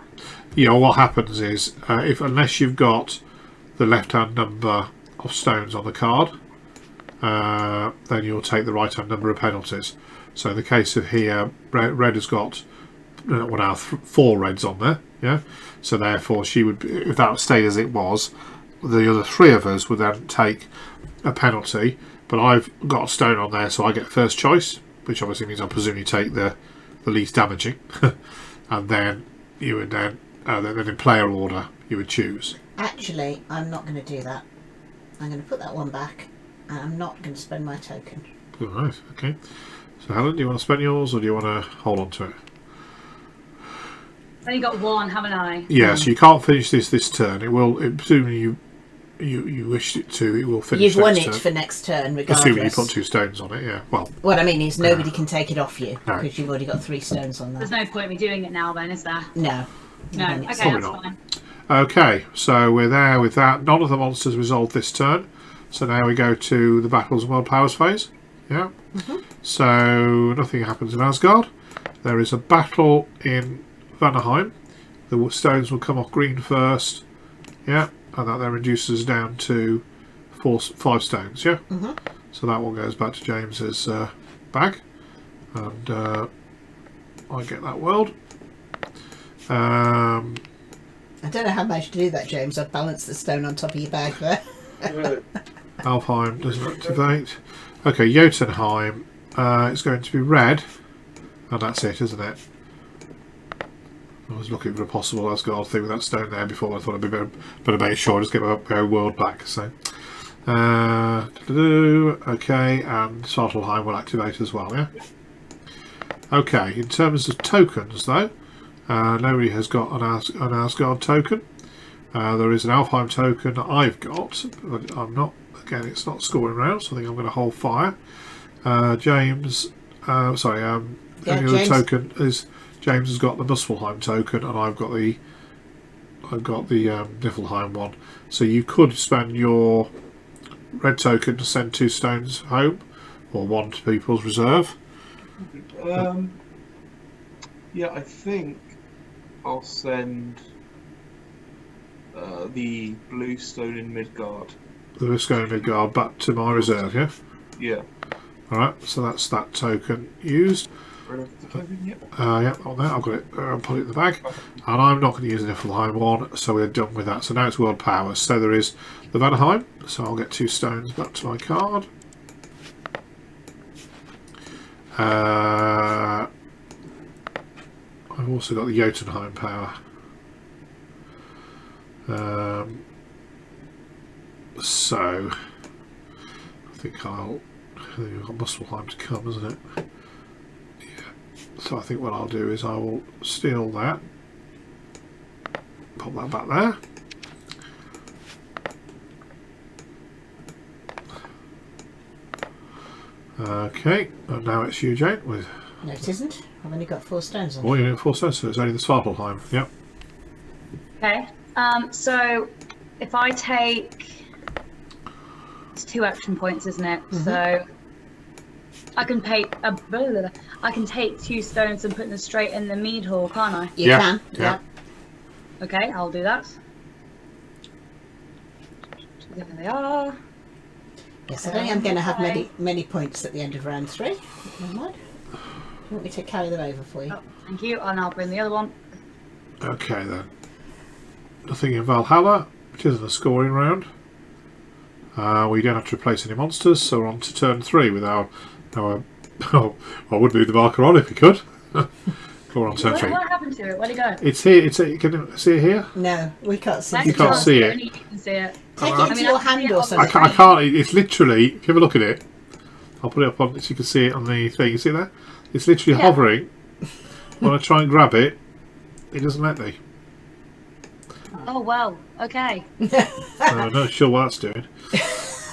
Yeah, what happens is, unless you've got the left-hand number of stones on the card, then you'll take the right-hand number of penalties. So in the case of here, red has got 4 reds on there, yeah. So therefore, she would, if that stayed as it was, the other 3 of us would then take a penalty, but I've got a stone on there, so I get first choice, which obviously means I presume you take the least damaging, and then you would then in player order you would choose. Actually, I'm not going to do that. I'm going to put that one back, and I'm not going to spend my token. All right, okay. So Helen, do you want to spend yours, or do you want to hold on to it? I've only got one, haven't I? Yeah, so you can't finish this turn. It will, presumably you wished it to, it will finish. You've won next it turn. for next turn, regardless. Assuming you put 2 stones on it, yeah. Well, what I mean is nobody can take it off you No. because you've already got 3 stones on There's that. no point in me doing it now then, is there? No. No. I Okay, think that's Probably not. fine. okay, so we're there with that. None of the monsters resolved this turn. So now we go to the Battles and World Powers phase. Yeah. So nothing happens in Asgard. There is a battle in Vanaheim. The stones will come off green first. Yeah. And that then reduces down to 5 stones. Yeah. So that one goes back to James's bag. And I get that world. I don't know how much to do that, James. I've balanced the stone on top of your bag there. Alfheim doesn't activate. Okay, Jotunheim. It's going to be red. And that's it, isn't it? I was looking for a possible Asgard thing with that stone there before. I thought I'd be better make sure. Just get my world back. So, okay, and Svartalheim will activate as well. Yeah. Okay. In terms of tokens, though, nobody has got an Asgard token. There is an Alfheim token that I've got, but I'm not. Again, it's not scoring round, so I think I'm going to hold fire. James, sorry, the other James. token is James has got the Muspelheim token, and I've got the Niflheim one. So you could spend your red token to send 2 stones home, or 1 to people's reserve. Yeah, I think I'll send the blue stone in Midgard. The Visco Midgard back to my reserve, yeah? Yeah. Alright, so that's that token used. Rid of the token, yep. Yeah, on there, I've got it, I'll put it in the bag. And I'm not going to use the Niflheim one, so we're done with that. So now it's World Powers. So there is the Vanaheim, so I'll get 2 stones back to my card. I've also got the Jotunheim power. So I think I've got Muspelheim to come, isn't it? Yeah. So I think what I'll do is I will steal that, pop that back there. Okay, and now it's you, Jane, with... No, it isn't. I've only got 4 stones on. Oh, you need 4 stones, so it's only the Svartalheim. Yep. Okay. So if I take, it's 2 action points, isn't it? So I can take I can take 2 stones and put them straight in the mead hall, can't I? You Yeah, can. yeah. Okay, I'll do that. There they are. Yes, I don't think I'm going to have many points at the end of round 3. Never mind. You want me to carry them over for you? Oh, thank you, and I'll bring the other one. Okay then. Nothing in Valhalla, which isn't a scoring round. We don't have to replace any monsters, so we're on to turn 3 with our oh, I would move the marker on if we could. We're on turn 3. What happened to it? Where'd it go? It's here. You can see it here. No, we can't see You it. can't see it. Only you can see it. Take I it into mean, your I can see hand it or on the I something. can't. It's literally. If you have a look at it, I'll put it up on so you can see it on the thing. You see that? It's literally Yeah. hovering. When I try and grab it, it doesn't let me. Oh well. Okay. I'm not sure what that's doing,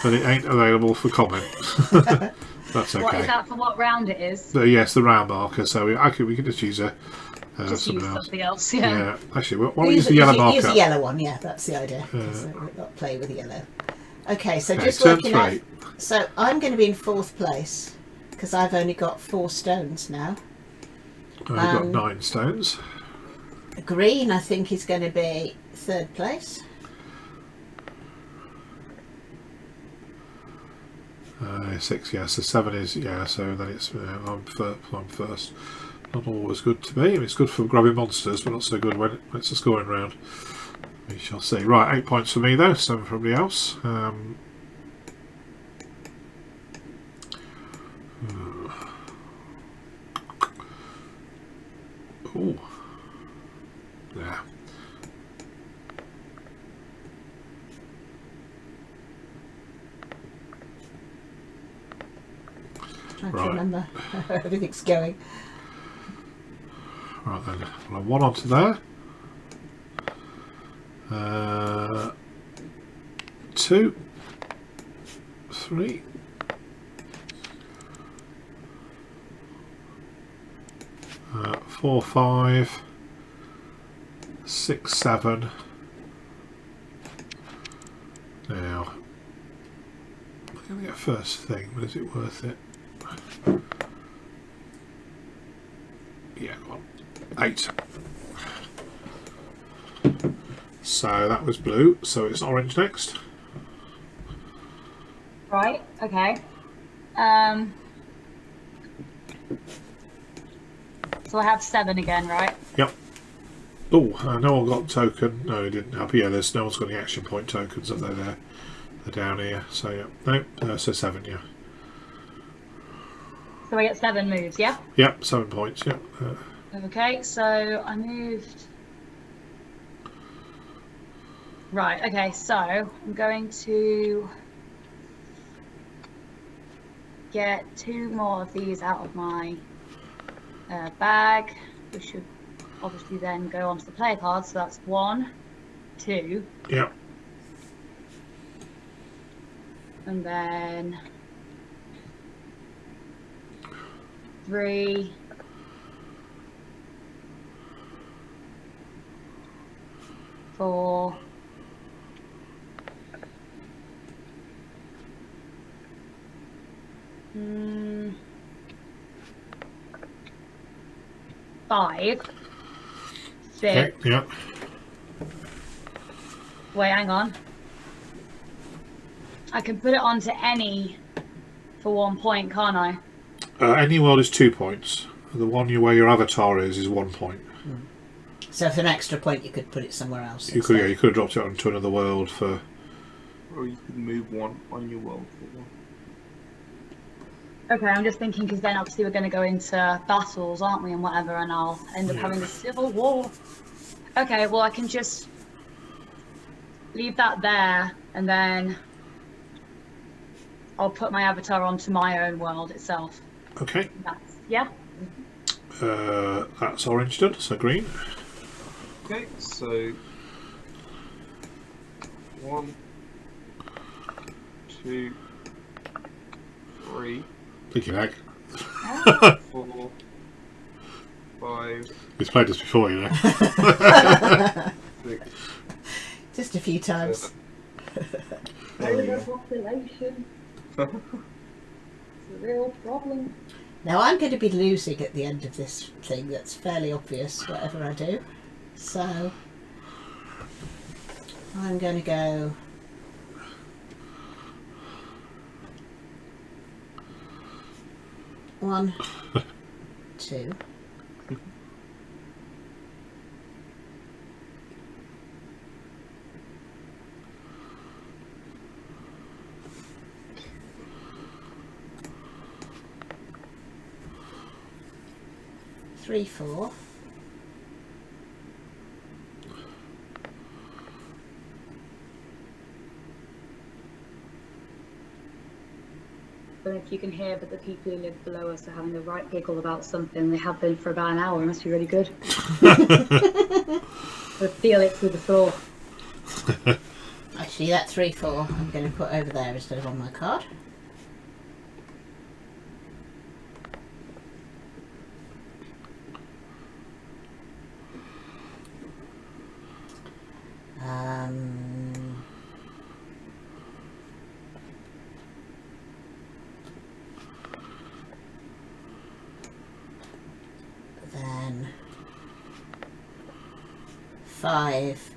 but it ain't available for comment. That's okay. What is that for? What round it is? Yes, the round marker. So we can just use a Just something use else. something else. Yeah. Yeah. Actually, why don't we use the yellow marker? Use the yellow one, yeah, that's the idea. So we've got to play with yellow. Okay, so Okay, just turn working out. 3. So I'm going to be in 4th place because I've only got 4 stones now. I've got 9 stones. Green, I think, is going to be 3rd place. 6, yeah. So 7 is So then it's I'm first. Not always good to me. It's good for grabbing monsters, but not so good when it's a scoring round. We shall see. Right, 8 points for me though, 7 for everybody else. Ooh. Yeah. Trying to remember how everything's going. Right then, well, 1 onto there. 2, 3, 4, 5, 6, 7. Now, I'm going to get first thing, but is it worth it? Yeah, well, 8. So that was blue, so it's orange next. Right, okay. So I have 7 again, right? Yep. Oh, no one got token. No, he didn't have. Yeah, there's no one's got any action point tokens, have they? They're down here. So yeah, no, so 7. Yeah. So I get 7 moves, yeah? Yep, 7 points. Yep. Okay, so I moved. Right, okay, so I'm going to get 2 more of these out of my bag, which should obviously then go onto the player card. So that's 1, 2. Yep. And then 3, 4, 5, 6. Okay. Yep. Wait, hang on. I can put it onto any for 1 point, can't I? Any world is 2 points. The one where your avatar is 1 point. So for an extra point, you could put it somewhere else. You could, yeah, you could have dropped it onto another world for. Or you could move 1 on your world for 1. Okay, I'm just thinking because then obviously we're going to go into battles, aren't we, and whatever, and I'll end up having a civil war. Okay, well I can just leave that there, and then I'll put my avatar onto my own world itself. Okay. Yeah? That's orange done, so green. Okay, so 1, 2, 3, Thinking egg. 4, 5, He's played this before, you know. 6, Just a few times. 7. Population. It's a real problem. Now I'm going to be losing at the end of this thing. That's fairly obvious, whatever I do. So I'm going to go 1, 2. 3, 4. I don't know if you can hear, but the people who live below us are having a right giggle about something. They have been for about an hour. It must be really good. I feel it through the floor. Actually, that 3, 4 I'm going to put over there instead of on my card. Then 5,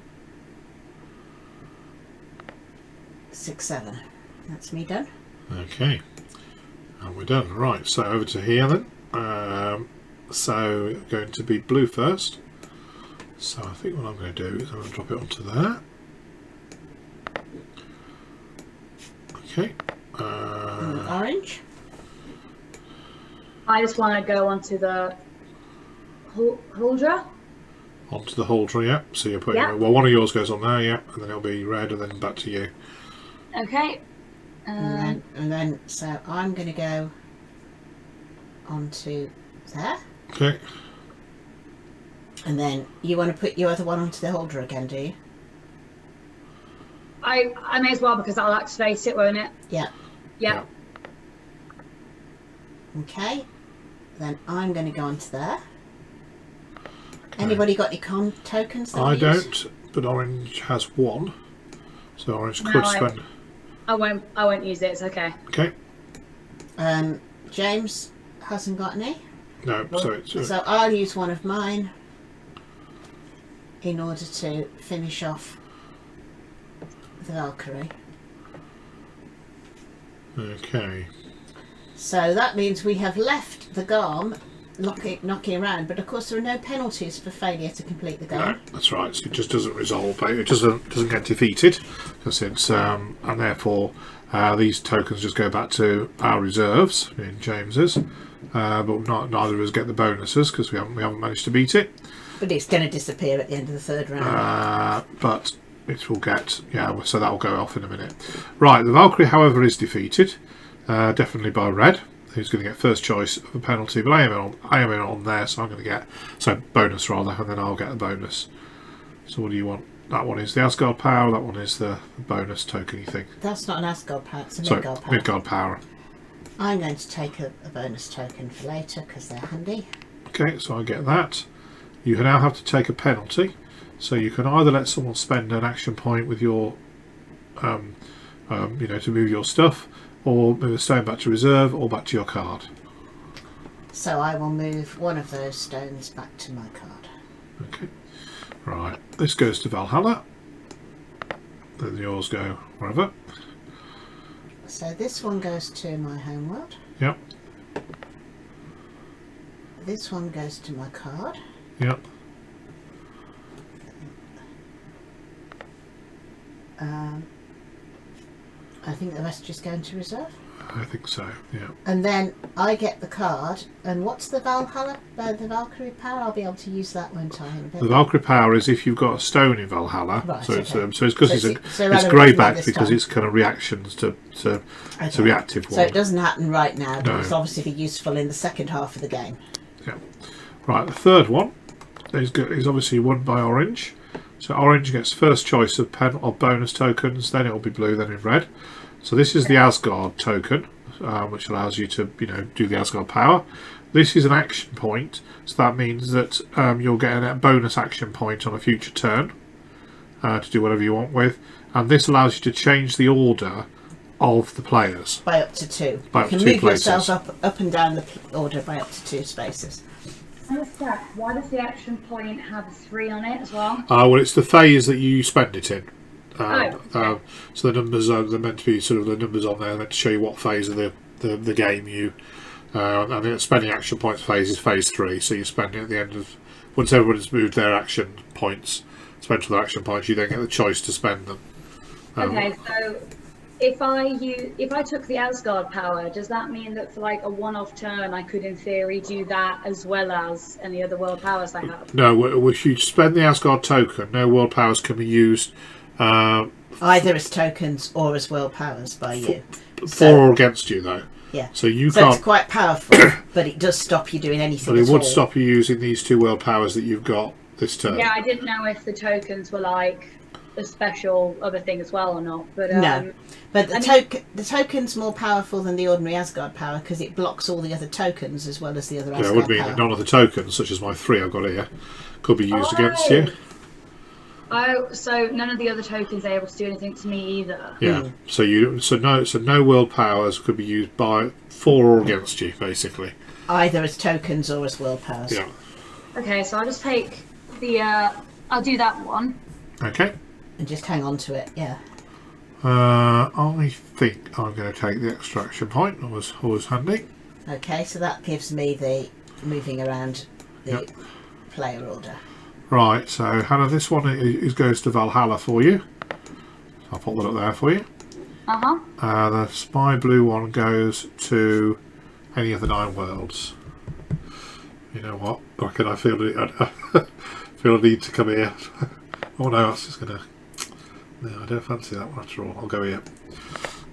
6, 7. That's me done. Okay, and we're done. Right, so over to here then. So going to be blue first. So I think what I'm going to do is I'm going to drop it onto there. Okay. Orange. I just want to go onto the holder. Onto the holder, yeah. So you're putting Yeah. well, one of yours goes on there, yeah, and then it'll be red, and then back to you. Okay. And then, so I'm going to go onto there. Okay. And then you want to put your other one onto the holder again, do you? I may as well because I'll activate it, won't it? Yeah. Yeah. Okay. Then I'm going to go onto there. Okay. Anybody got any tokens? That I we use? don't, but orange has one, so orange No, could spend. I won't use it. It's okay. Okay. James hasn't got any. No, so it's So I'll use one of mine in order to finish off the Valkyrie. okay. So that means we have left the Garm knocking around, but of course there are no penalties for failure to complete the No, Garm. that's right. So it just doesn't resolve. It doesn't get defeated, because it's and therefore these tokens just go back to our reserves in James's. But neither of us get the bonuses because we haven't managed to beat it. But it's going to disappear at the end of the third round. But it will get so that will go off in a minute. Right, the Valkyrie, however, is defeated, definitely by red. Who's going to get first choice of a penalty? But I am in on there, so I'm going to get bonus rather, and then I'll get a bonus. So what do you want? That one is the Asgard power. That one is the bonus token. You think? That's not an Asgard power; it's a Sorry, Midgard power. Midgard power. I'm going to take a bonus token for later because they're handy. Okay, so I get that. You now have to take a penalty, so you can either let someone spend an action point with your, to move your stuff, or move a stone back to reserve, or back to your card. So I will move one of those stones back to my card. Okay, right. This goes to Valhalla. Then yours go wherever. So this one goes to my homeworld. Yep. This one goes to my card. Yep. I think the rest just go into reserve. I think so. Yeah. And then I get the card. And what's the Valhalla? The Valkyrie power? I'll be able to use that, won't I? In a bit. The Valkyrie power is if you've got a stone in Valhalla. Right, so it's okay. because it's greyback because it's kind of reactions to reactive one. So it doesn't happen right now, but No. it's obviously be useful in the second half of the game. Yeah. Right, the third one is obviously won by orange. So orange gets first choice of bonus tokens, then it will be blue, then in red. So this is the Asgard token, which allows you to do the Asgard power. This is an action point, so that means that you'll get a bonus action point on a future turn to do whatever you want with. And this allows you to change the order of the players. By up to 2. By You up can to 2 move places. yourself up and down the order by up to 2 spaces. Why does the action point have 3 on it as well? Well, it's the phase that you spend it in. Okay. So the numbers they're meant to be sort of the numbers on there meant to show you what phase of the game you. And the spending action points phase is phase 3. So you spend it at the end of once everyone's moved their action points, spent all their action points. You then get the choice to spend them. Okay, so if I took the Asgard power, does that mean that for like a one-off turn, I could in theory do that as well as any other world powers I have? No, if you spend the Asgard token, no world powers can be used Either as tokens or as world powers by you. for or against you, though. Yeah. So you So can't. it's quite powerful, but it does stop you doing anything But it at would all. stop you using these 2 world powers that you've got this turn. Yeah, I didn't know if the tokens were like a special other thing as well or not. But No. But the token's more powerful than the ordinary Asgard power because it blocks all the other tokens as well as the other Yeah, Asgard it would mean power. that none of the tokens, such as my 3 I've got here, could be used against you. Oh, so none of the other tokens are able to do anything to me either. Yeah. So no world powers could be used for or against you, basically. Either as tokens or as world powers. Yeah. Okay, so I'll just take the. I'll do that one. Okay. And just hang on to it, yeah. I think I'm going to take the extraction point. That was always handy. Okay, so that gives me the moving around the player order. Right, so Hannah, this one goes to Valhalla for you. I'll put that up there for you. The spy blue one goes to any of the 9 worlds. You know what? I feel a need to come here. Oh no, that's just gonna. No, I don't fancy that one after all. I'll go here.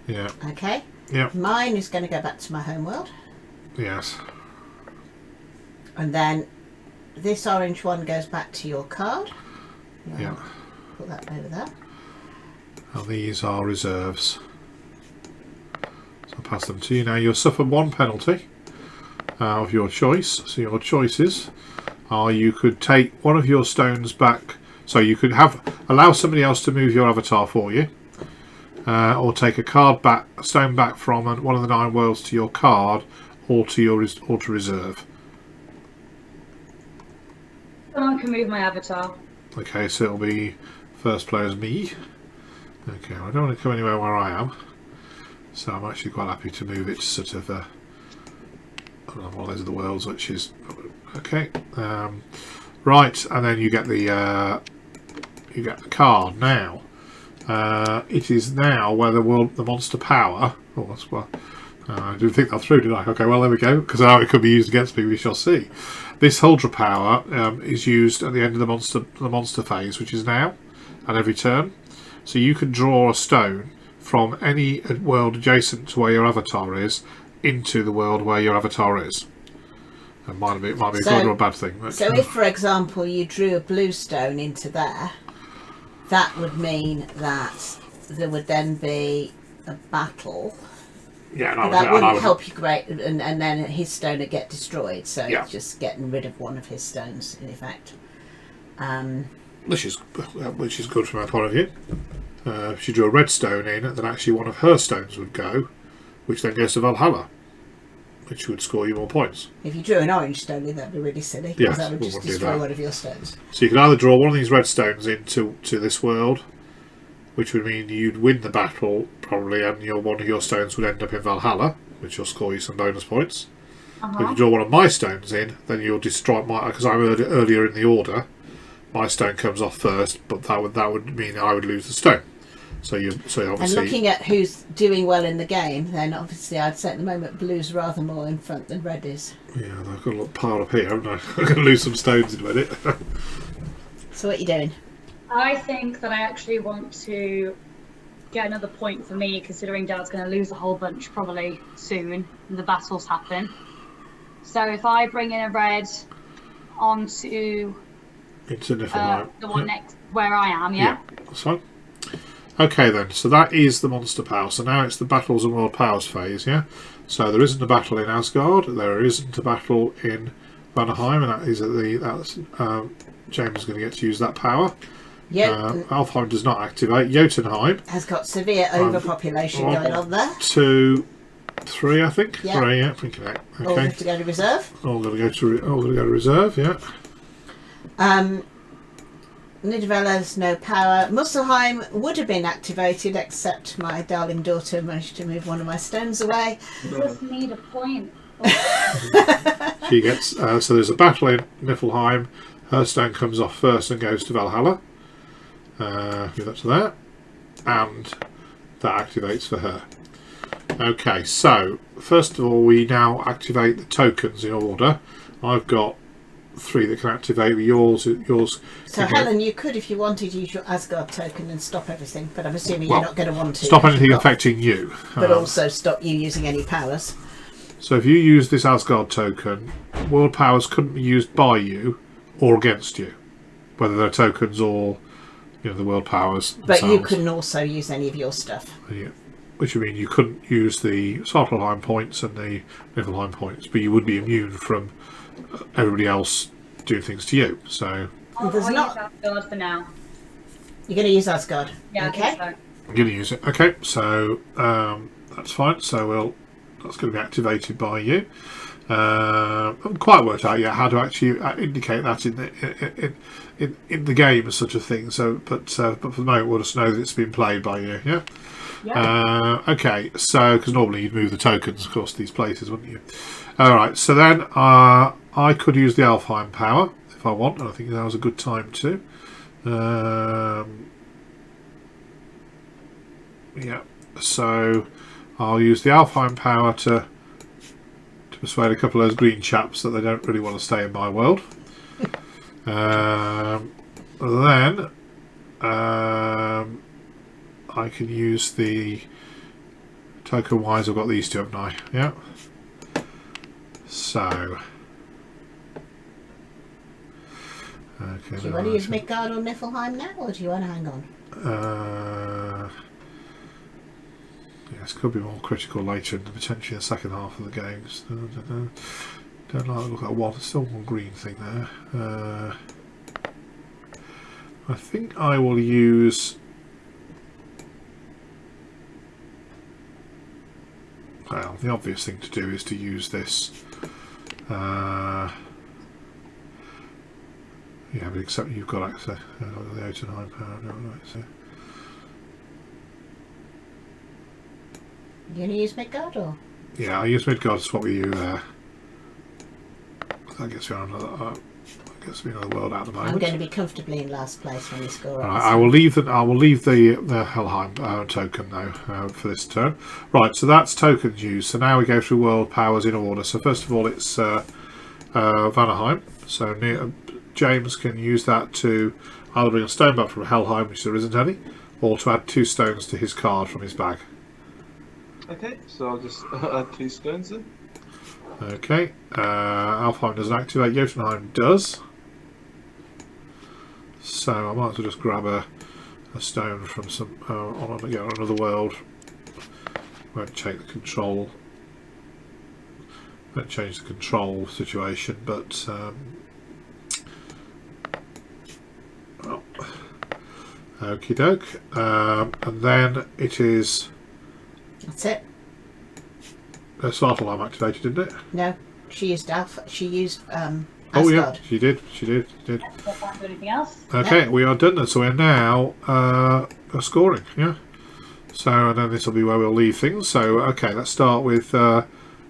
Yeah. Okay. Yeah. Mine is going to go back to my home world. Yes. And then this orange one goes back to your card. Yeah. Put that over there. And these are reserves. So I'll pass them to you. Now you'll suffer 1 penalty of your choice. So your choices are you could take one of your stones back. So you could allow somebody else to move your avatar for you. Or take a stone back from one of the 9 worlds to your card or to reserve. Someone can move my avatar. Okay, so it'll be first player as me. Okay, I don't want to come anywhere where I am, so I'm actually quite happy to move it to sort of one of those of the worlds, which is okay. Right, and then you get the card now. It is now where the monster power. Oh, that's well. I didn't think that through, did I? Okay, well there we go. Because now it could be used against me. We shall see. This Huldra power is used at the end of the monster phase, which is now, at every turn. So you can draw a stone from any world adjacent to where your avatar is into the world where your avatar is. It might be a good or a bad thing. But, so if, for example, you drew a blue stone into there, that would mean that there would then be a battle. Yeah, that wouldn't help you great, and then his stone would get destroyed. So yeah. It's just getting rid of one of his stones, in effect. Which is good from our point of view. If she drew a red stone in, then actually one of her stones would go, which then goes to Valhalla, which would score you more points. If you drew an orange stone in, that'd be really silly, because that would just destroy one of your stones. So you could either draw one of these red stones into this world, which would mean you'd win the battle probably, and one of your stones would end up in Valhalla, which will score you some bonus points. If you draw one of my stones in, then you'll destroy because I'm earlier in the order. My stone comes off first, but that would mean I would lose the stone. So obviously. And looking at who's doing well in the game, then obviously I'd say at the moment blue's rather more in front than red is. Yeah, I've got a little pile up here, haven't I? I'm going to lose some stones in a minute. So what are you doing? I think that I actually want to get another point for me, considering Dad's going to lose a whole bunch probably soon when the battles happen. So if I bring in a red onto Niflheim. the one next where I am, yeah? That's fine. Okay then, so that is the monster power. So now it's the battles and world powers phase, yeah? So there isn't a battle in Asgard, there isn't a battle in Vanaheim, and that is James is going to get to use that power. Alfheim does not activate. Jotunheim has got severe overpopulation going on there. 2, 3, I think. Yeah. 3, yeah, thinking that. Okay. All have to go to reserve. All going to go to reserve, yeah. Nidaveller's no power. Muspelheim would have been activated, except my darling daughter managed to move one of my stones away. You just need a point. She gets so there's a battle in Niflheim. Her stone comes off first and goes to Valhalla. Give that to that, and that activates for her. Okay, so first of all, we now activate the tokens in order. I've got 3 that can activate. Yours. So Helen, you could, if you wanted, use your Asgard token and stop everything, but I'm assuming you're not going to want to. Stop anything affecting you. But also stop you using any powers. So if you use this Asgard token, world powers couldn't be used by you or against you, whether they're tokens or the world powers But themselves. you couldn't also use any of your stuff. Yeah. Which would mean you couldn't use the Svartalheim points and the Niflheim points, but you would be immune from everybody else doing things to you. So I'll use Asgard for now. You're going to use Asgard. Yeah, okay. I think so. I'm going to use it. Okay, so that's fine. So that's going to be activated by you. I haven't quite worked out yet how to actually indicate that in the game as such a thing. So, but for the moment, we'll just know that it's been played by you. Yeah. Yeah. Okay. So, because normally you'd move the tokens across these places, wouldn't you? All right. So then, I could use the Alfheim power if I want, and I think now's a good time to. Yeah, so I'll use the Alfheim power to persuade a couple of those green chaps that they don't really want to stay in my world. Then I can use the token wise. I've got these two, haven't I? Yeah. So. Okay, Do you want to use Midgard or Niflheim now, or do you want to hang on? Yes, could be more critical later, in potentially the second half of the games. Don't like the look at one. Still one green thing there. I think I will use. Well, the obvious thing to do is to use this. Yeah, but except you've got access to the 8 and 9 power, don't I? So. You going to use Midgard or? Yeah, I use Midgard to swap with you there. That gets me on another. Gets me another world at the moment. I'm going to be comfortably in last place when we score. Right, I will leave the Helheim token now for this turn. Right, so that's tokens used. So now we go through world powers in order. So first of all, it's Vanaheim. So James can use that to either bring a stone back from Helheim, which there isn't any, or to add 2 stones to his card from his bag. Okay, so I'll just add 2 stones then. Okay, Alfheim doesn't activate, Jotunheim does. So I might as well just grab a stone from some on another world. Won't take the control. Won't change the control situation, but well, okie doke. And then it is. That's it. Svartalheim activated, didn't it? No, she used Alpha. She used Asgard. Oh yeah, she did. She did. I can't do anything else. Okay, No. we are done. So we're now scoring. Yeah. So and then this will be where we'll leave things. So okay, let's start with. Well,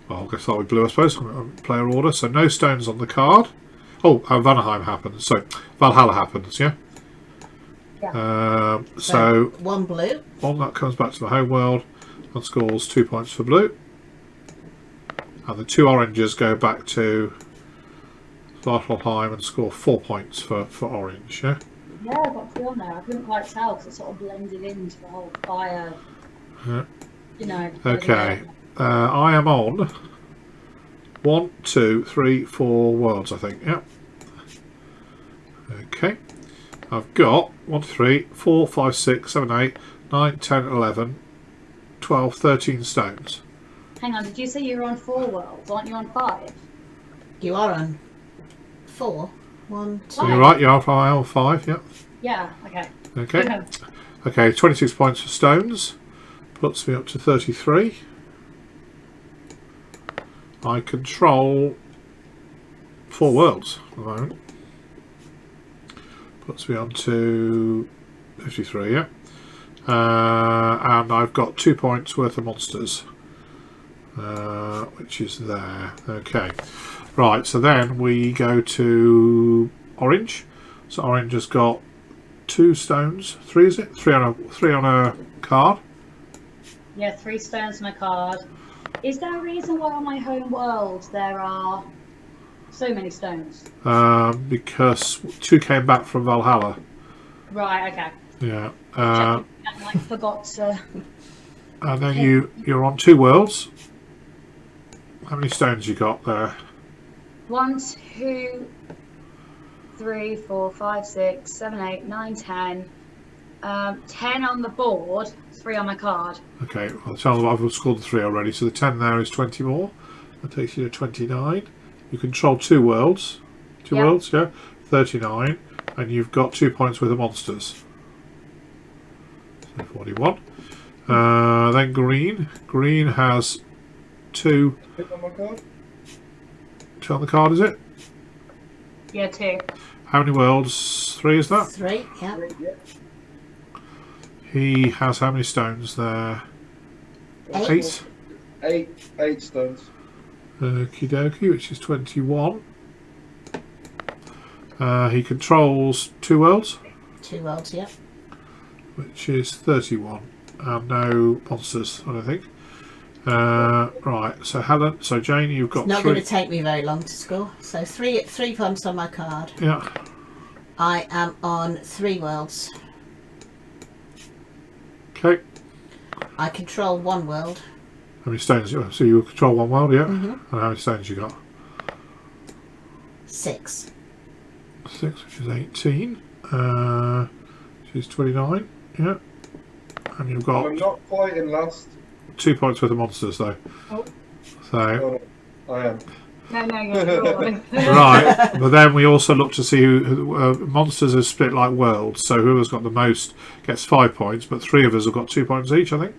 let's start with blue, I suppose. Player order. So no stones on the card. Oh, Vanaheim happens. So Valhalla happens. Yeah. Yeah. So one blue. One that comes back to the home world and scores 2 points for blue. And the 2 oranges go back to Svartalheim and score 4 points for orange, yeah? Yeah, I got 3 on there. I couldn't quite tell because it sort of blended into the whole fire. Yeah. You know. Okay. I am on 1, 2, 3, 4 worlds, I think, yeah. Okay. I've got 1, 3, 4, 5, 6, 7, 8, 9, 10, 11, 12, 13 stones. Hang on, did you say you were on 4 worlds? Aren't you on 5? You are on 4. 1, 2. You're right, you are on 5, yeah. Yeah, okay. Okay. Okay, 26 points for stones. Puts me up to 33. I control 4 worlds at the moment. Puts me on to 53, yeah. And I've got 2 points worth of monsters. Which is there. Okay. Right, so then we go to orange. So orange has got 2 stones. 3 is it? 3 on a card. Yeah, 3 stones on a card. Is there a reason why on my home world there are so many stones? Because 2 came back from Valhalla. Right, okay. Yeah. I forgot to. And then you're on 2 worlds. How many stones you got there? 1, 2, 3, 4, 5, 6, 7, 8, 9, 10. 10 on the board, 3 on my card. Okay, well, I've scored the 3 already, so the 10 there is 20 more. That takes you to 29. You control 2 worlds. 2 worlds, yeah? 39. And you've got 2 points worth of monsters. So 41. Then green. Green has 2. On my card? 2 on the card, is it? Yeah, 2. How many worlds? 3 is that? 3, yeah. Yeah. He has how many stones there? 8. 8 stones. Okie dokie, which is 21. He controls 2 worlds, 2 worlds, yeah. which is 31, and no monsters, I don't think. Right, so Helen, so Jane, you've got Not 3. going to take me very long to score. So three points on my card. Yeah. I am on 3 worlds. Okay. I control 1 world. How many stones? So you control 1 world, yeah. Mm-hmm. And how many stones you got? 6. 6, which is 18. Which is 29. Yeah. And you've got I'm not quite in last. 2 points worth of monsters, though. Oh. So. Oh, no, I am. No, you're drawing. Right, but then we also look to see who monsters are split like worlds. So whoever's got the most gets 5 points, but 3 of us have got 2 points each, I think.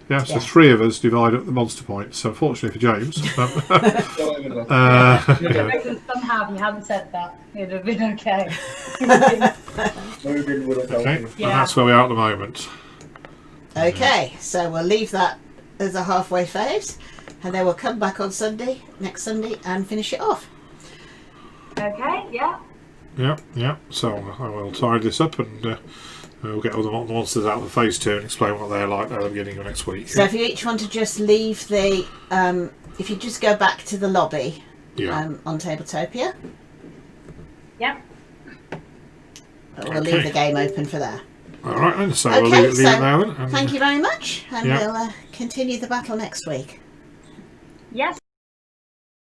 Yeah, so Yeah. 3 of us divide up the monster points. So unfortunately for James, Not even last. Because somehow if you hadn't said that, it'd have been okay. Moving would have helped okay, me. and Yeah. that's where we are at the moment. Okay, so we'll leave that as a halfway phase, and then we'll come back on next Sunday, and finish it off. Okay, yeah. Yeah. So I will tidy this up and we'll get all the monsters out of the phase 2 and explain what they're like at the beginning of next week. So if you each want to just leave the, if you just go back to the lobby Yeah. on Tabletopia, Yep. we'll leave the game open for there. All right, then. So Okay, we'll leave it so there then. And Thank you very much, and Yeah. we'll continue the battle next week. Yes.